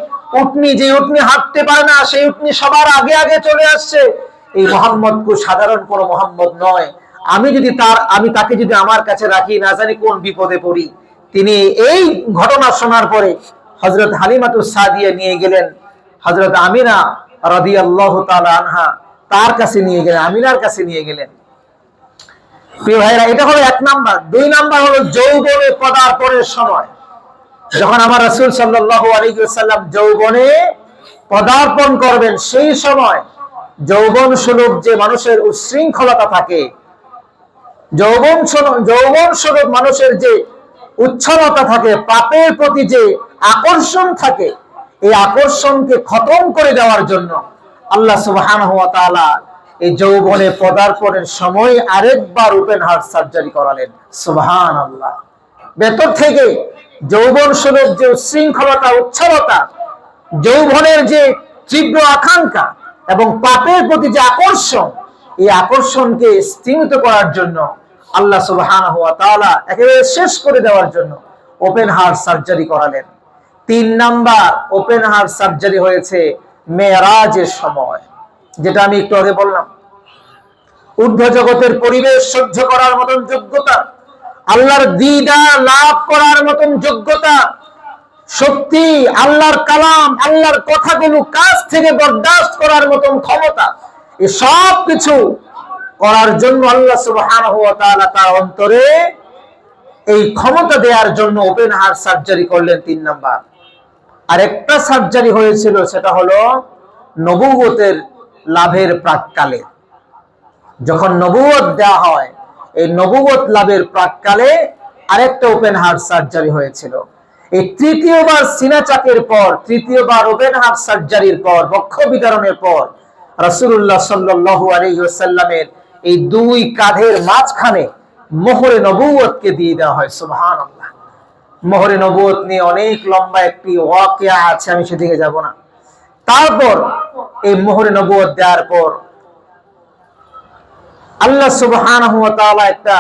যে উটনি হাঁটতে পারে না, সেই উটনি সবার আগে আগে চলে আসছে। এই মুহাম্মদ কো সাধারণ কোনো মুহাম্মদ নয়, আমি তাকে যদি আমার কাছে রাখি, না জানি কোন বিপদে পড়ি। তিনি এই ঘটনা শোনার পরে হযরত হালিমাতুস সাদিয়া নিয়ে গেলেন হযরত আমিনা রাদিয়াল্লাহু তাআলা আনহা, তার কাছে নিয়ে গেলেন, আমিনার কাছে নিয়ে গেলেন। প্রিয় ভাইরা, এটা হলো 1 নাম্বার। 2 নাম্বার হলো যৌবনে পদার্পণের সময়, যখন আমার রাসূল সাল্লাল্লাহু আলাইহি ওয়াসাল্লাম যৌবনে পদার্পণ করবেন, সেই সময় যৌবন সুলভ যে মানুষের উচ্ছৃঙ্খলতা থাকে, যৌবন সুলভ মানুষের যে উচ্ছলতা থাকে, পাপের প্রতি যে আকর্ষণ থাকে, এই আকর্ষণকে খতম করে দেওয়ার জন্য আল্লাহ সুবহানাহু ওয়া তাআলা এই যৌবনে পদার্পণের সময় আরেকবার ওপেন হার্ট সার্জারি করালেন। সুবহানাল্লাহ। ভেতর থেকে যৌবন সুলভ যে উচ্ছৃঙ্খলতা, উচ্ছলতা, যৌবনের যে তীব্র আকাঙ্ক্ষা এবং পাপের প্রতি যে আকর্ষণ, এই আকর্ষণকে স্তীমিত করার জন্য আল্লাহ সুবহানাহু ওয়া তাআলা একেবারে শেষ করে দেওয়ার জন্য ওপেন হার্ট সার্জারি করালেন। 3 নাম্বার ওপেন হার্ট সার্জারি হয়েছে মেরাজের সময়, যেটা আমি একটু আগে বললাম। ঊর্ধ্ব জগতের পরিবেশ সহ্য করার মতন যোগ্যতা, আল্লাহর দিদার লাভ করার মতন যোগ্যতা, শক্তি, আল্লাহর কালাম, আল্লাহর কথাগুলো কাছ থেকে বরদাস্ত করার মতন ক্ষমতা, এই সব কিছু করার জন্য আল্লাহ সুবহানাহু ওয়া তাআলা তার অন্তরে এই ক্ষমতা দেওয়ার জন্য ওপেন হার্ট সার্জারি করলেন 3 নাম্বার। আরেকটা সার্জারি হয়েছিল, সেটা হলো নবুয়তের লাভের প্রাককালে। যখন নবুয়ত দেওয়া হয়, এই নবুয়ত লাভের প্রাককালে আরেকটা ওপেন হার্ট সার্জারি হয়েছিল। এই তৃতীয়বার সিনা চাকের পর, তৃতীয়বার ওপেন হার্ট সার্জারির পর, বক্ষ বিদারণের পর রাসূলুল্লাহ সাল্লাল্লাহু আলাইহি ওয়াসাল্লামের এই 2 কাঁধের মাঝখানে মোহরে নবুয়তকে দিয়ে দেওয়া হয়। সুবহানাল্লাহ। মোহরে নবুয়ত নিয়ে অনেক লম্বা একটি ওয়াকিয়া আছে, আমি সেদিকে যাব না। তারপর এই মোহরে নবুয়ত দেওয়ার পর আল্লাহ সুবহানাহু ওয়া তাআলা একটা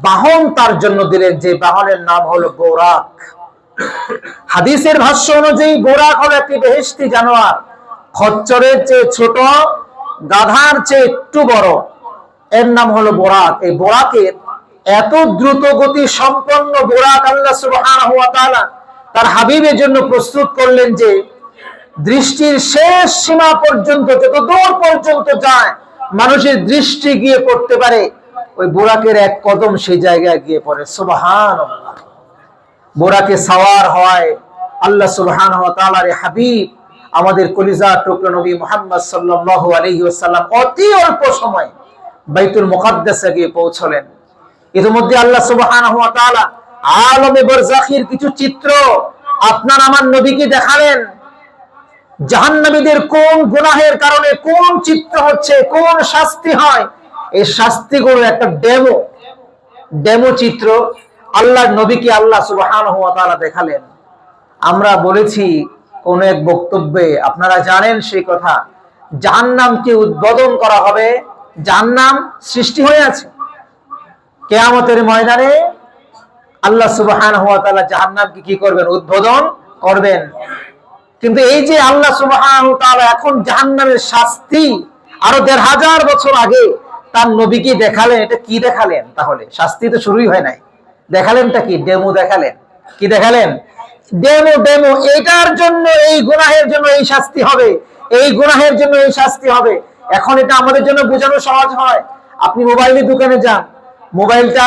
বাহন তার জন্য দিলেন, যে বাহনের নাম হলো বোরাক। হাদিসের ভাষ্য অনুযায়ী বোরাক হলো একটি বেহেশতি জানোয়ার, খচ্চরের চেয়ে ছোট, গাধার চেয়ে একটু বড়, এর নাম হলো বোরাক। এই বোরাকের এত দ্রুত গতি সম্পন্ন বোরাক আল্লাহ সুবহানাহু ওয়া তাআলা তার হাবিবের জন্য প্রস্তুত করলেন, যে দৃষ্টির শেষ সীমা পর্যন্ত, যত দূর পর্যন্ত যায় মানুষের দৃষ্টি গিয়ে পড়তে পারে, ওই বোরাকের এক কদম সেই জায়গায় গিয়ে পড়ে। সুবহানাল্লাহ। বোরাকে সাওয়ার হয় আল্লাহ সুবহানাহু ওয়া তাআলার হাবিব, আমাদের কলিজার টুকরা নবী মুহাম্মদ সাল্লাল্লাহু আলাইহি ওয়াসাল্লাম অতি অল্প সময় বাইতুল মুকাদ্দাসে গিয়ে পৌঁছলেন। ইতিমধ্যে আল্লাহ সুবহানাহু ওয়া তাআলা আলমে বারযাখির কিছু চিত্র আপনার আমার নবীকে দেখালেন। জাহান্নামীদের কোন গুনাহের কারণে কোন চিত্র হচ্ছে, কোন শাস্তি হয়, এই শাস্তিগুলো একটা ডেমো চিত্র আল্লাহর নবীকে আল্লাহ সুবহানাহু ওয়া তাআলা দেখালেন। আমরা বলেছি কোন এক বক্তব্যে, আপনারা জানেন সেই কথা, জাহান্নামকে উদ্বোধন করা হবে। জাহান্নাম সৃষ্টি হয়ে আছে, কিয়ামতের ময়দানে আল্লাহ সুবহানাহু ওয়া তাআলা জাহান্নামকে কি করবেন? উদ্বোধন করবেন। কিন্তু এই যে আল্লাহ সুবহানাহু ওয়া তাআলা এখন জাহান্নামের শাস্তি আরো ১৫০০ বছর আগে তার নবীকে দেখালেন, এটা কি দেখালেন? তাহলে শাস্তি তো শুরুই হয় নাই, দেখালেনটা কি? ডেমো দেখালেন। কি দেখালেন? ডেমো। এটার জন্য, এই গুনাহের জন্য এই শাস্তি হবে, এই গুনাহের জন্য এই শাস্তি হবে। এখন এটা আমাদের জন্য বোঝানো সহজ হয়। আপনি মোবাইলের দোকানে যান, মোবাইলটা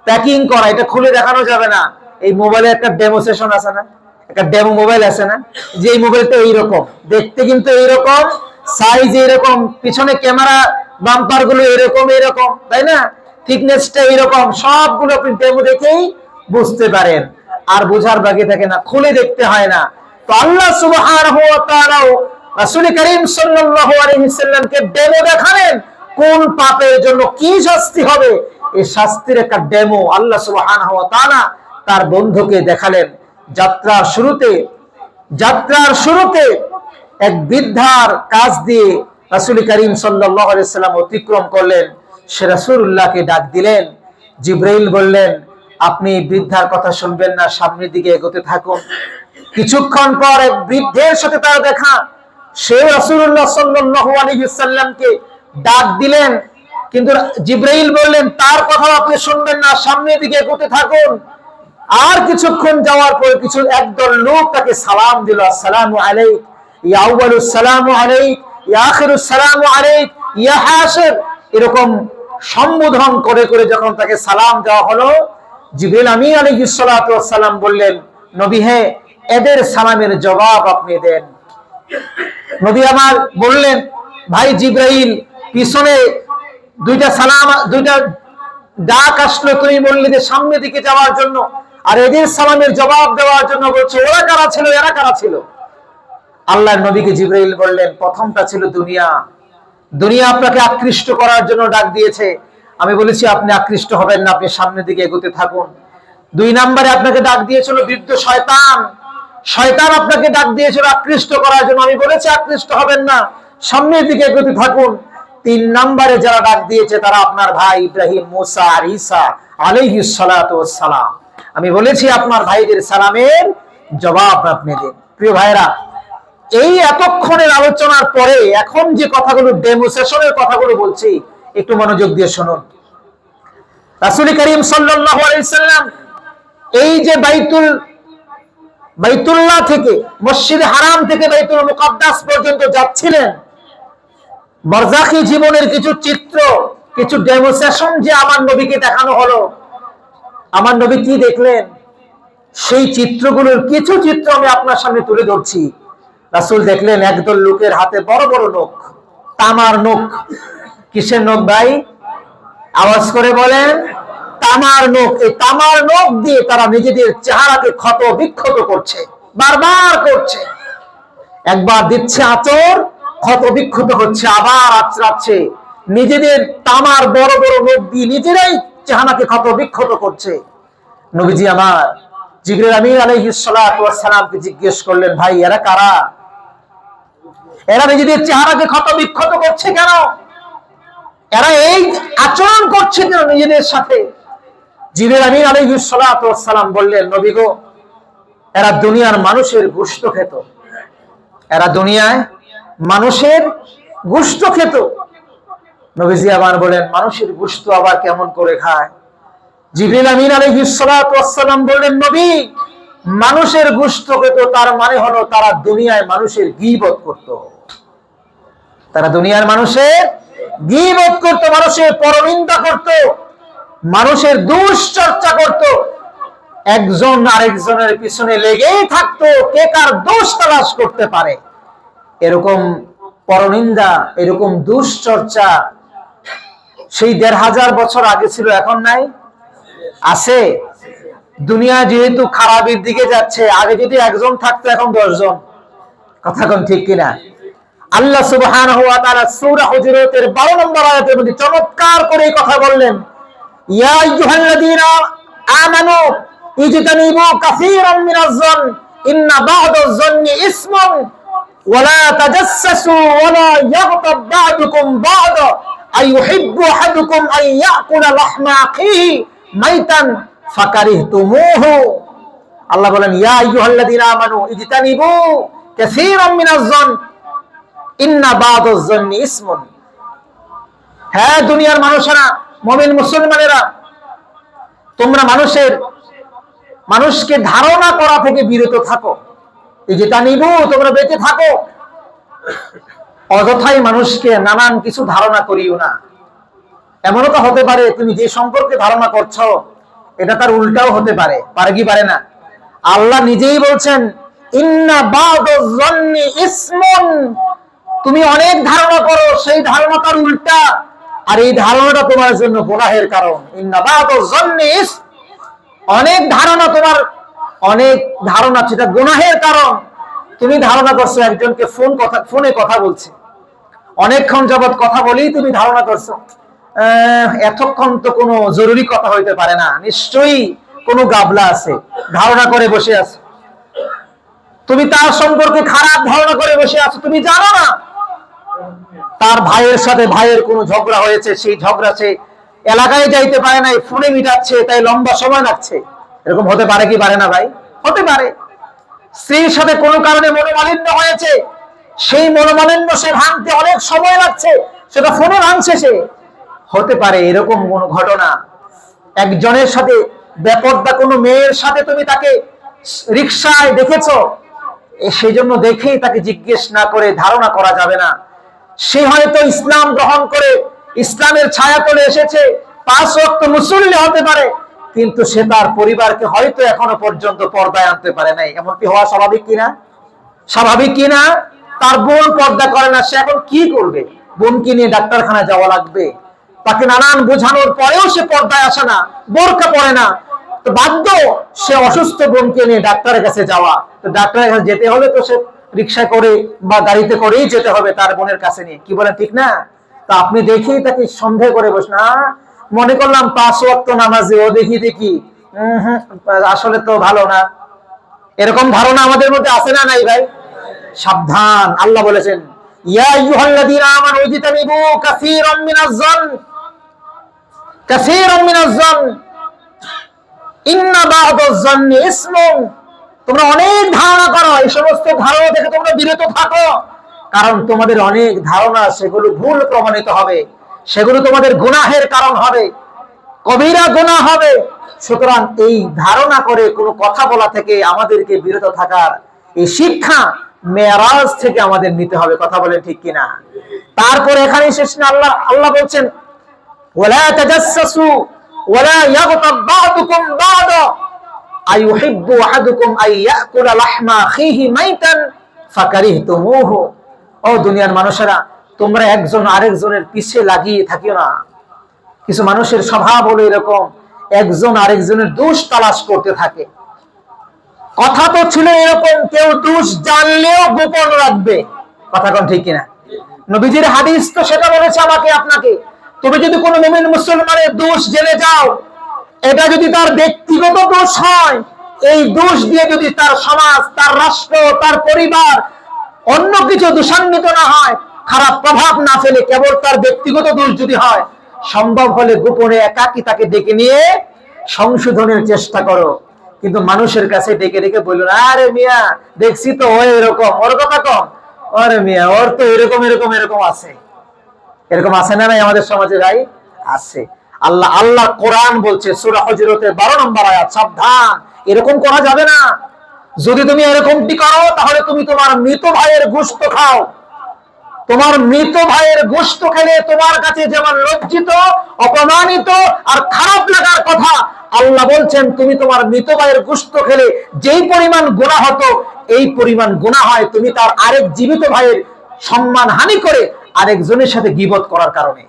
প্যাকিং করা, এটা খুলে দেখানো যাবে না। এই মোবাইলে একটা ডেমো সেশন আছে না, একটা ডেমো মোবাইল আছে না, যে এই মোবাইলটা এইরকম দেখতে, কিন্তু এইরকম সাইজ, এইরকম পিছনে ক্যামেরা বাম্পার গুলো এরকম, তাই না, থিকনেসটা এইরকম, সবগুলো আপনি ডেমো দেখেই বুঝতে পারেন। আর বোঝার বাকি থাকে না, খুলে দেখতে হয় না। তো আল্লাহ সুবহানাহু ওয়া তাআলা রাসূল করিম সাল্লাল্লাহু আলাইহি ওয়াসাল্লামকে ডেমো দেখালেন, কোন পাপের জন্য কি শাস্তি হবে, এই শাস্তির একটা ডেমো আল্লাহ সুবহানাহু ওয়া তাআলা তার বন্ধুকে দেখালেন। যাত্রার শুরুতে এক বৃদ্ধার কাছ দিয়ে রাসূল করিম সাল্লাল্লাহু আলাইহি ওয়াসাল্লাম অতিক্রম করলেন। সে রাসূলুল্লাহকে ডাক দিলেন। জিবরাইল বললেন, আপনি বৃদ্ধার কথা শুনবেন না, সামনের দিকে এগোতে থাকুন। কিছুক্ষণ পর এক বৃদ্ধের সাথে তার দেখা। সে রাসূলুল্লাহ সাল্লাল্লাহু আলাইহি ওয়াসাল্লামকে ডাক দিলেন, কিন্তু জিবরাইল বললেন, তার কথা আপনি শুনবেন না, সামনের দিকে এগোতে থাকুন। আর কিছুক্ষণ যাওয়ার পর একদল লোক তাকে সালাম দিল, আসসালামু আলাইক ইয়া আউয়ালুস সালামু আলাইক ইয়া আখিরুস সালামু আলাইক ইয়া হাসির, এরকম সম্বোধন করে করে যখন তাকে সালাম দেওয়া হলো, জিবরিল আমিন আলাইহিস সালাতু ওয়াস সালাম বললেন, নবী হে, এদের সালামের জবাব আপনি দেন। নবী আমার বললেন, ভাই জিবরাইল, পিছনে দুইটা ডাক আসলো, তুমি বললে যে সামনের দিকে যাওয়ার জন্য, আর এদের সালামের জবাব দেওয়ার জন্য বলছো, ওরা কারা ছিল, এরা কারা ছিল? আল্লাহর নবীকে জিবরাইল বললেন, প্রথমটা ছিল দুনিয়া। দুনিয়া আপনাকে আকৃষ্ট করার জন্য ডাক দিয়েছে। আমি বলেছি আপনি আকৃষ্ট হবেন না, আপনি সামনের দিকে এগোতে থাকুন। 2 নম্বরে আপনাকে ডাক দিয়েছিল বৃদ্ধ শয়তান। শয়তান আপনাকে ডাক দিয়েছিল আকৃষ্ট করার জন্য। আমি বলেছি আকৃষ্ট হবেন না, সামনের দিকে এগোতে থাকুন। 3 নম্বরে যারা ডাক দিয়েছে তারা আপনার ভাই ইব্রাহিম, মুসা আর ঈসা আলাইহিস সালাতু ওয়াস সালাম। আমি বলেছি আপনার ভাইদের সালামের জবাব আপনি দিন। প্রিয় ভাইরা, এই এতক্ষণের আলোচনার পরে এখন যে কথাগুলো, ডেমোস্ট্রেশনের কথাগুলো বলছি, একটু মনোযোগ দিয়ে শুনুন। রাসূল করিম সাল্লাল্লাহু আলাইহি সাল্লাম এই যে বাইতুল্লাহ থেকে, মসজিদে হারাম থেকে বাইতুল মুকাদ্দাস পর্যন্ত যাচ্ছিলেন, বারজাখী জীবনের কিছু চিত্র, কিছু ডেমোস্ট্রেশন যে আমার নবীকে দেখানো হলো। আমার নবী কি দেখলেন, সেই চিত্রগুলোর কিছু চিত্র আমি আপনার সামনে তুলে ধরছি। রাসূল দেখলেন একদল লোকের হাতে বড় বড় নখ, তামার নখ। কিসের নখ ভাই? আওয়াজ করে বলেন, তামার নখ। এই তামার নখ দিয়ে তারা নিজেদের চেহারাকে ক্ষত বিক্ষত করছে, বারবার করছে। একবার দিচ্ছে আঁচড়, ক্ষত বিক্ষত হচ্ছে, আবার আঁচড়াচ্ছে। নিজেদের তামার বড় বড় নখ দিয়ে নিজেরাই চেহারাকে ক্ষত বিক্ষত করছে। নবীজি আমার জিবরাইল আমিন আলাইহিস সালাতু ওয়াস সালামকে জিজ্ঞেস করলেন, ভাই এরা কারা? এরা নিজেদের চেহারাকে ক্ষত বিক্ষত করছে কেন? এরা এই আচরণ করছে কেন নিজেদের সাথে? জিবরাইল আমিন আলাইহিস সালাতু ওয়াস সালাম বললেন, নবী গো, এরা দুনিয়ার মানুষের গোশত খেত। এরা দুনিয়ায় মানুষের গোশত খেত। নবীজি আবার বলেন, মানুষের গোশত আবার কেমন করে খায়? জিবরাইল আমিন আলাইহিস সালাতু ওয়াস সালাম বললেন, নবী, মানুষের গোশত খেত তার মানে হলো তারা দুনিয়ায় মানুষের গীবত করত। তারা দুনিয়ার মানুষের গীবত করত, মানুষের পরনিন্দা করত, মানুষের দুশ্চর্চা করত। একজন আরেকজনের পিছনে লেগেই থাকতো, কে কার দোষ তালাশ করতে পারে। এরকম পরনিন্দা, এরকম দুশ্চর্চা সেই 1500 বছর আগে ছিল, এখন নাই? আছে। দুনিয়া যেহেতু খারাপের দিকে যাচ্ছে, আগে যদি একজন থাকতো এখন 10 জন। কথা কোন ঠিক কিনা? আল্লাহ সুবহানাহু ওয়া তাআলা সূরা হুজুরাতের 12 নম্বর আয়াতের মধ্যে চমৎকার করে এই কথা বললেন, ইয়া আইয়ুহাল্লাযীনা আমানু ইজতানিবু কাসীরাম মিনাজ জন ইন্না বা'দাজ জন্নি ইসমুন ওয়া লা তাজাসসু ওয়া লা ইয়াগতাব বা'দুকুম বা'দা আইয়ুহিব্বু আহাদুকুম আন ইয়াকুলা লাহমা আখিহি মাইতান ফাকারিহতুমুহু। আল্লাহ বলেন, ইয়া আইয়ুহাল্লাযীনা আমানু ইজতানিবু কাসীরাম মিনাজ জন ইন্না বা'দাজ জন্নি ইসমুন। হ্যাঁ দুনিয়ার মানুষেরা, মুমিন মুসলমানেরা, তোমরা মানুষকে ধারণা করা থেকে বিরত থাকো। ইজতানিবু, তোমরা বেঁচে থাকো। অযথাই মানুষকে নানান কিছু ধারণা করিও না। এমনও তো হতে পারে তুমি যে সম্পর্কে ধারণা করছো এটা তার উল্টাও হতে পারে। পারে কি পারে না? আল্লাহ নিজেই বলছেন, ইন্না বা'দাজ জন্নি ইসমুন। তুমি অনেক ধারণা করো, সেই ধারণা তার উল্টা, আর এই ধারণাটা তোমার জন্য গুনাহের কারণ। ইন্না বা'দাজ জন্নি ইসম, অনেক ধারণা তোমার, অনেক ধারণা সেটা গুনাহের কারণ। তুমি ধারণা করছো একজনকে ফোনে কথা বলছে, অনেকক্ষণ যাবত কথা বলেই তুমি ধারণা করছো এতক্ষণ তো কোনো জরুরি কথা হইতে পারে না, নিশ্চয়ই কোনো গাবলা আছে, ধারণা করে বসে আছো। তুমি তার সম্পর্কে খারাপ ধারণা করে বসে আছো, তুমি জানো না তার ভাইয়ের সাথে ভাইয়ের কোনো ঝগড়া হয়েছে, সেই ঝগড়া সে এলাকায় যাইতে পারে নাই, ফোনে মিটাচ্ছে, তাই লম্বা সময় লাগছে। এরকম হতে পারে কি পারে না ভাই? হতে পারে। স্ত্রীর সাথে কোনো কারণে মনোমালিন্য হয়েছে, সেই মনোমালিন্য সে ভাঙতে অনেক সময় লাগছে, সেটা ফোনে ভাঙছে সে। হতে পারে এরকম কোন ঘটনা। একজনের সাথে বেপরদা কোনো মেয়ের সাথে তুমি তাকে রিকশায় দেখেছো, সেই জন্য দেখেই তাকে জিজ্ঞেস না করে ধারণা করা যাবে না। সে হয়তো ইসলাম গ্রহণ করে ইসলামের ছায়া তলে এসেছে, 5 ওয়াক্ত মুসল্লি হতে পারে, কিন্তু সে তার পরিবারকে হয়তো এখনো পর্যন্ত পর্দায় আনতে পারে নাই। এমনকি হওয়া স্বাভাবিক কিনা? স্বাভাবিক কিনা? তার বোন পর্দা করে না, সে এখন কি করবে? বোনকে নিয়ে ডাক্তারখানায় যাওয়া লাগবে, তাকে নানান বোঝানোর পরেও সে পর্দায় আসে না, বোরকা পরে না, তো বাধ্য সে অসুস্থ বোনকে নিয়ে ডাক্তারের কাছে যাওয়া। তো ডাক্তারের কাছে যেতে হলে তো সে রিক্সায় করে বা গাড়িতে করেই যেতে হবে তার বোনের কাছে নিয়ে, কি বলেন ঠিক না? তা আপনি দেখেই তাকে সন্দেহ করে বসে না, মনে করলাম 5 ওয়াক্ত নামাজে, ও দেখি দেখি আসলে তো ভালো না, এরকম ধারণা আমাদের মধ্যে আছে না নাই ভাই? সাবধান, আল্লাহ বলেছেন ইয়া আইয়ুহাল্লাযীনা আমানু ইজতানিবু কাসীরাম মিনাজ যন ইন্না বা'দাজ যন্নি ইসমুন। তোমরা অনেক ধারণা করো, এই সমস্ত ধারণা থেকে তোমরা বিরত থাকো, কারণ তোমাদের অনেক ধারণা সেগুলো ভুল প্রমাণিত হবে, সেগুলো তোমাদের গুনাহের কারণ হবে, কবিরা গুনাহ হবে। সুতরাং এই ধারণা করে কোনো কথা বলা থেকে আমাদেরকে বিরত থাকার এই শিক্ষা মেরাজ থেকে আমাদের নিতে হবে, কথা বলেন ঠিক কিনা? তারপর এখানে শেষ না, আল্লাহ বলছেন ওয়ালা তাজাসসু ওয়ালা ইয়াগতাব বা'দুকুম বা'দা আইয়ুহিব্বু আহাদুকুম আইয়াকুলা লাহমা আখিহি মাইতান ফাকারিহতুমুহু। ও দুনিয়ার মানুষেরা, তোমরা একজন আরেকজনের পিছে লাগিয়ে থাকিও না। কিছু মানুষের স্বভাব হলো এরকম, একজন আরেকজনের দোষ তালাশ করতে থাকে। কথা তো ছিল এরকম, কেউ দোষ জানলেও গোপন রাখবে, কথা কোন ঠিক কিনা? নবীজির হাদিস তো সেটা বলেছে আমাকে আপনাকে, তুমি যদি কোনো মুমিন মুসলমানের দোষ জেনে যাও, এটা যদি তার ব্যক্তিগত দোষ হয়, এই দোষ দিয়ে যদি তার সমাজ, তার রাষ্ট্র, তার পরিবার অন্য কিছু দোষান্বিত না হয়, খারাপ প্রভাব না ফেলে, কেবল তার ব্যক্তিগত দোষ যদি হয়, সম্ভব হলে গোপনে একাকী তাকে ডেকে নিয়ে সংশোধনের চেষ্টা করো। কিন্তু মানুষের কাছে ডেকে ডেকে বললো না, আরে মিয়া দেখছি তো ও এরকম, ওর কথা কম, আরে মিয়া ওর তো এরকম এরকম এরকম আছে। এরকম আছে না নাই আমাদের সমাজে ভাই? আছে। আল্লাহ কোরআন বলছে সূরা হুজুরাতের 12 নম্বর আয়াত, সাবধান, এরকম করা যাবে না। যদি তুমি এরকমটি করো তাহলে তুমি তোমার মৃত ভাইয়ের গোশত খাও। তোমার মৃত ভাইয়ের গোশত খেলে তোমার কাছে যেমন লজ্জিত, অপমানিত আর খারাপ লাগার কথা, আল্লাহ বলছেন তুমি তোমার মৃত ভাইয়ের গোশত খেলে যেই পরিমাণ গুনাহ হতো, এই পরিমাণ গুনাহ হয় তুমি তার আরেক জীবিত ভাইয়ের সম্মান হানি করে আরেকজনের সাথে গীবত করার কারণে।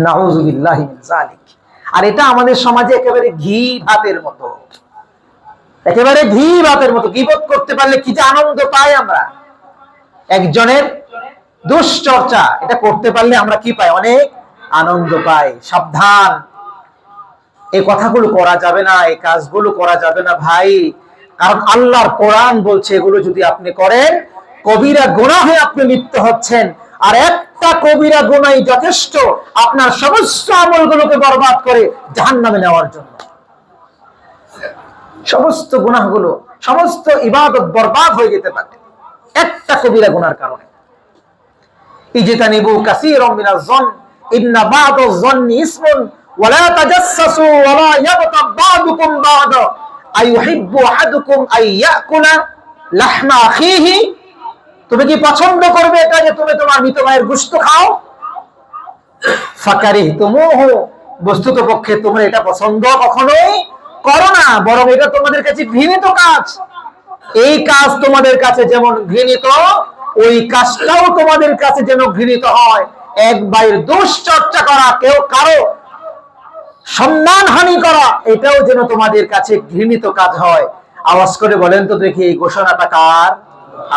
নাউযুবিল্লাহি মিন যালিক। আর এটা আমাদের সমাজে একেবারে ঘি ভাতের মতো, একেবারে ঘি ভাতের মতো। গীবত করতে পারলে কি যে আনন্দ পাই আমরা, একজনের দুশ্চর্চা এটা করতে পারলে আমরা কি পাই? অনেক আনন্দ পাই। সাবধান, এই কথাগুলো করা যাবে না, এই কাজগুলো করা যাবে না ভাই, কারণ আল্লাহর কোরআন বলছে এগুলো যদি আপনি করেন কবিরা গুনাহে আপনি লিপ্ত হচ্ছেন। আর একটা কবিরা গুনাহই যথেষ্ট আপনার সমস্ত আমলগুলোকে বরবাদ করে জাহান্নামে নেওয়ার জন্য। সমস্ত গুনাহগুলো, সমস্ত ইবাদত বরবাদ হয়ে যেতে পারে একটা কবিরা গুনার কারণে। ইজতানিবু কাসীরাম মিনাজ যন ইন্না বা'দাজ যন্নি ইসমুন ওয়ালা তাজাসসু ওয়ালা ইয়াগতাব বা'দুকুম বা'দা আইয়ুহিব্বু আহাদুকুম আইয়াকুলা লাহমা আখিহি। তুমি কি পছন্দ করবে এটা যে তুমি তোমার মৃত ভাইয়ের গোশত খাও? ফাকারিহতুমুহু, বস্তুতপক্ষে তোমরা এটা পছন্দ কখনোই করো না, বরং এটা তোমাদের কাছে ঘৃণিত কাজ। এই কাজ তোমাদের কাছে যেমন ঘৃণিত, ওই কাজটাও তোমাদের কাছে যেন ঘৃণিত হয়। এক ভাইয়ের দুশ্চর্চা করা, কেউ কারো সম্মান হানি করা, এটাও যেন তোমাদের কাছে ঘৃণিত কাজ হয়। আওয়াজ করে বলেন তো দেখি, এই ঘোষণাটা কার?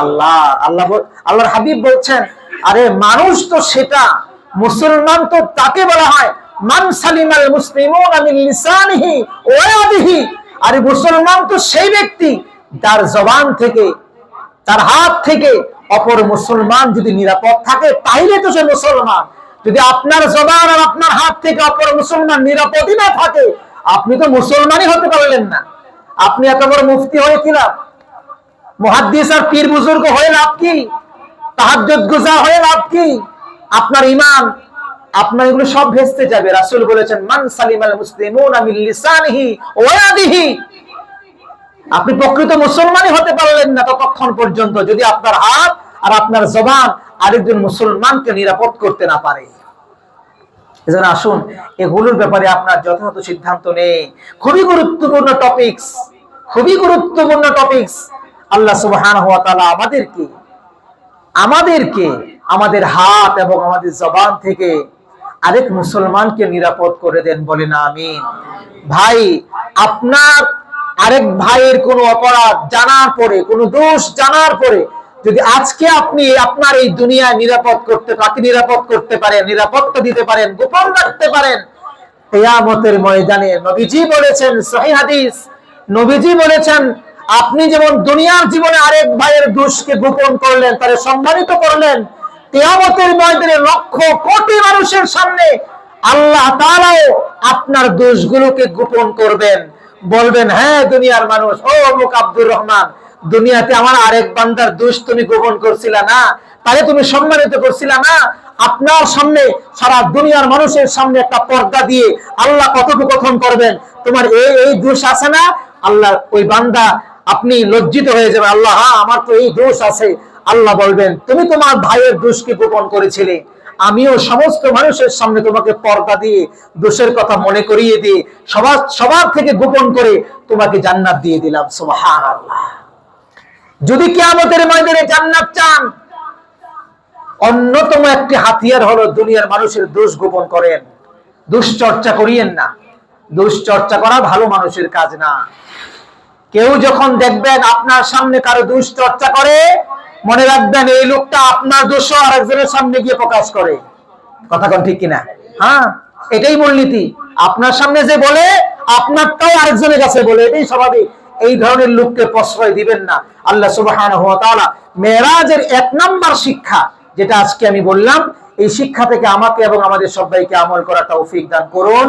আল্লাহ। আল্লাহর হাবিব বলছেন, আরে মানুষ তো সেটা, মুসলমান তো তাকে বলা হয় মান সালিমাল মুসলিমুনা মিন লিসানিহি ওয়া ইয়াদিহি। আরে মুসলমান তো সেই ব্যক্তি যার জবান থেকে, তার হাত থেকে অপর মুসলমান যদি নিরাপদ থাকে, তাইলে তো সে মুসলমান। যদি আপনার জবান আর আপনার হাত থেকে অপর মুসলমান নিরাপদই না থাকে, আপনি তো মুসলমানই হতে পারলেন না। আপনি এত বড় মুফতি হয়ে কি লাভ? মুহাদ্দিস আর পীর বুজুর্গ হয়ে লাভ কি? তাহাজ্জুদ গুজার হয়ে লাভ কি? আপনার ঈমান, আপনার এগুলো সব ভেস্তে যাবে। রাসূল বলেছেন মান সালিমাল মুসলিমুনা মিন লিসানিহি ওয়া ইয়াদিহি। আপনি প্রকৃত মুসলমানই হতে পারলেন না ততক্ষণ পর্যন্ত যদি আপনার হাত আর আপনার জবান আরেকজন মুসলমানকে নিরাপদ করতে না পারে। এজন্য আসুন এগুলোর ব্যাপারে আপনার যথাযথ সিদ্ধান্ত নেই। খুবই গুরুত্বপূর্ণ টপিকস, খুবই গুরুত্বপূর্ণ টপিকস। আল্লাহ সুবহানাহু ওয়া তাআলা আমাদেরকে আমাদের হাত এবং আমাদের জবান থেকে আরেক মুসলমানকে নিরাপদ করে দেন, বলেন আমিন। ভাই, আরেক ভাইয়ের কোনো অপরাধ জানার পরে, কোনো দোষ জানার পরে যদি আজকে আপনি আপনার এই দুনিয়ায় নিরাপদ করতে পারেন, নিরাপত্তা দিতে পারেন, গোপন রাখতে পারেন, কিয়ামতের ময়দানে নবীজি বলেছেন, সহিহ হাদিস, নবীজি বলেছেন, আপনি যেমন দুনিয়ার জীবনে আরেক ভাইয়ের দোষকে গোপন করলেন, তারে সম্মানিত করলেন, কিয়ামতের ময়দানে লক্ষ কোটি মানুষের সামনে আল্লাহ তাআলাও আপনার দোষগুলোকে গোপন করবেন, বলবেন, হ্যাঁ দুনিয়ার মানুষ, ও অমুক আব্দুর রহমান, দুনিয়াতে আমার আরেক বান্দার দোষ তুমি গোপন করছিলা না, তারে তুমি সম্মানিত করছিলা না, আপনার সামনে সারা দুনিয়ার মানুষের সামনে একটা পর্দা দিয়ে আল্লাহ কথোপকথন করবেন, তোমার এই দোষ আছে না, আল্লাহ ওই বান্দা আপনি লজ্জিত হয়ে যাবেন, আল্লাহ হ্যাঁ আমার তো এই দোষ আছে, আল্লাহ বলবেন তুমি তোমার ভাইয়ের দোষকে গোপন করেছিলে, আমিও সমস্ত মানুষের সামনে তোমাকে পর্দা দিয়ে দোষের কথা মনে করিয়ে দিয়ে সবার থেকে গোপন করে তোমাকে জান্নাত দিয়ে দিলাম। সুবহানাল্লাহ। যদি কিয়ামতের ময়দানে জান্নাত চান, অন্যতম একটি হাতিয়ার হলো দুনিয়ার মানুষের দোষ গোপন করেন, দুশ্চর্চা করিয়েন না। দুশ্চর্চা করা ভালো মানুষের কাজ না। কেউ যখন দেখবেন আপনার সামনে কারো দুশ্চর্চা করে, মনে রাখবেন এই লোকটা আপনার দোষ আরেকজনের সামনে গিয়ে প্রকাশ করে। কথা কোন ঠিক কিনা? হ্যাঁ, এটাই মূলনীতি। আপনার সামনে যে বলে আপনারটাও আরেকজনের কাছে বলে, এটাই স্বাভাবিক। এই ধরনের লোককে প্রশ্রয় দিবেন না। আল্লাহ সুবহানাহু ওয়া তাআলা মেরাজের 1 নাম্বার শিক্ষা যেটা আজকে আমি বললাম, এই শিক্ষা থেকে আমাকে এবং আমাদের সবাইকে আমল করা তৌফিক দান করুন।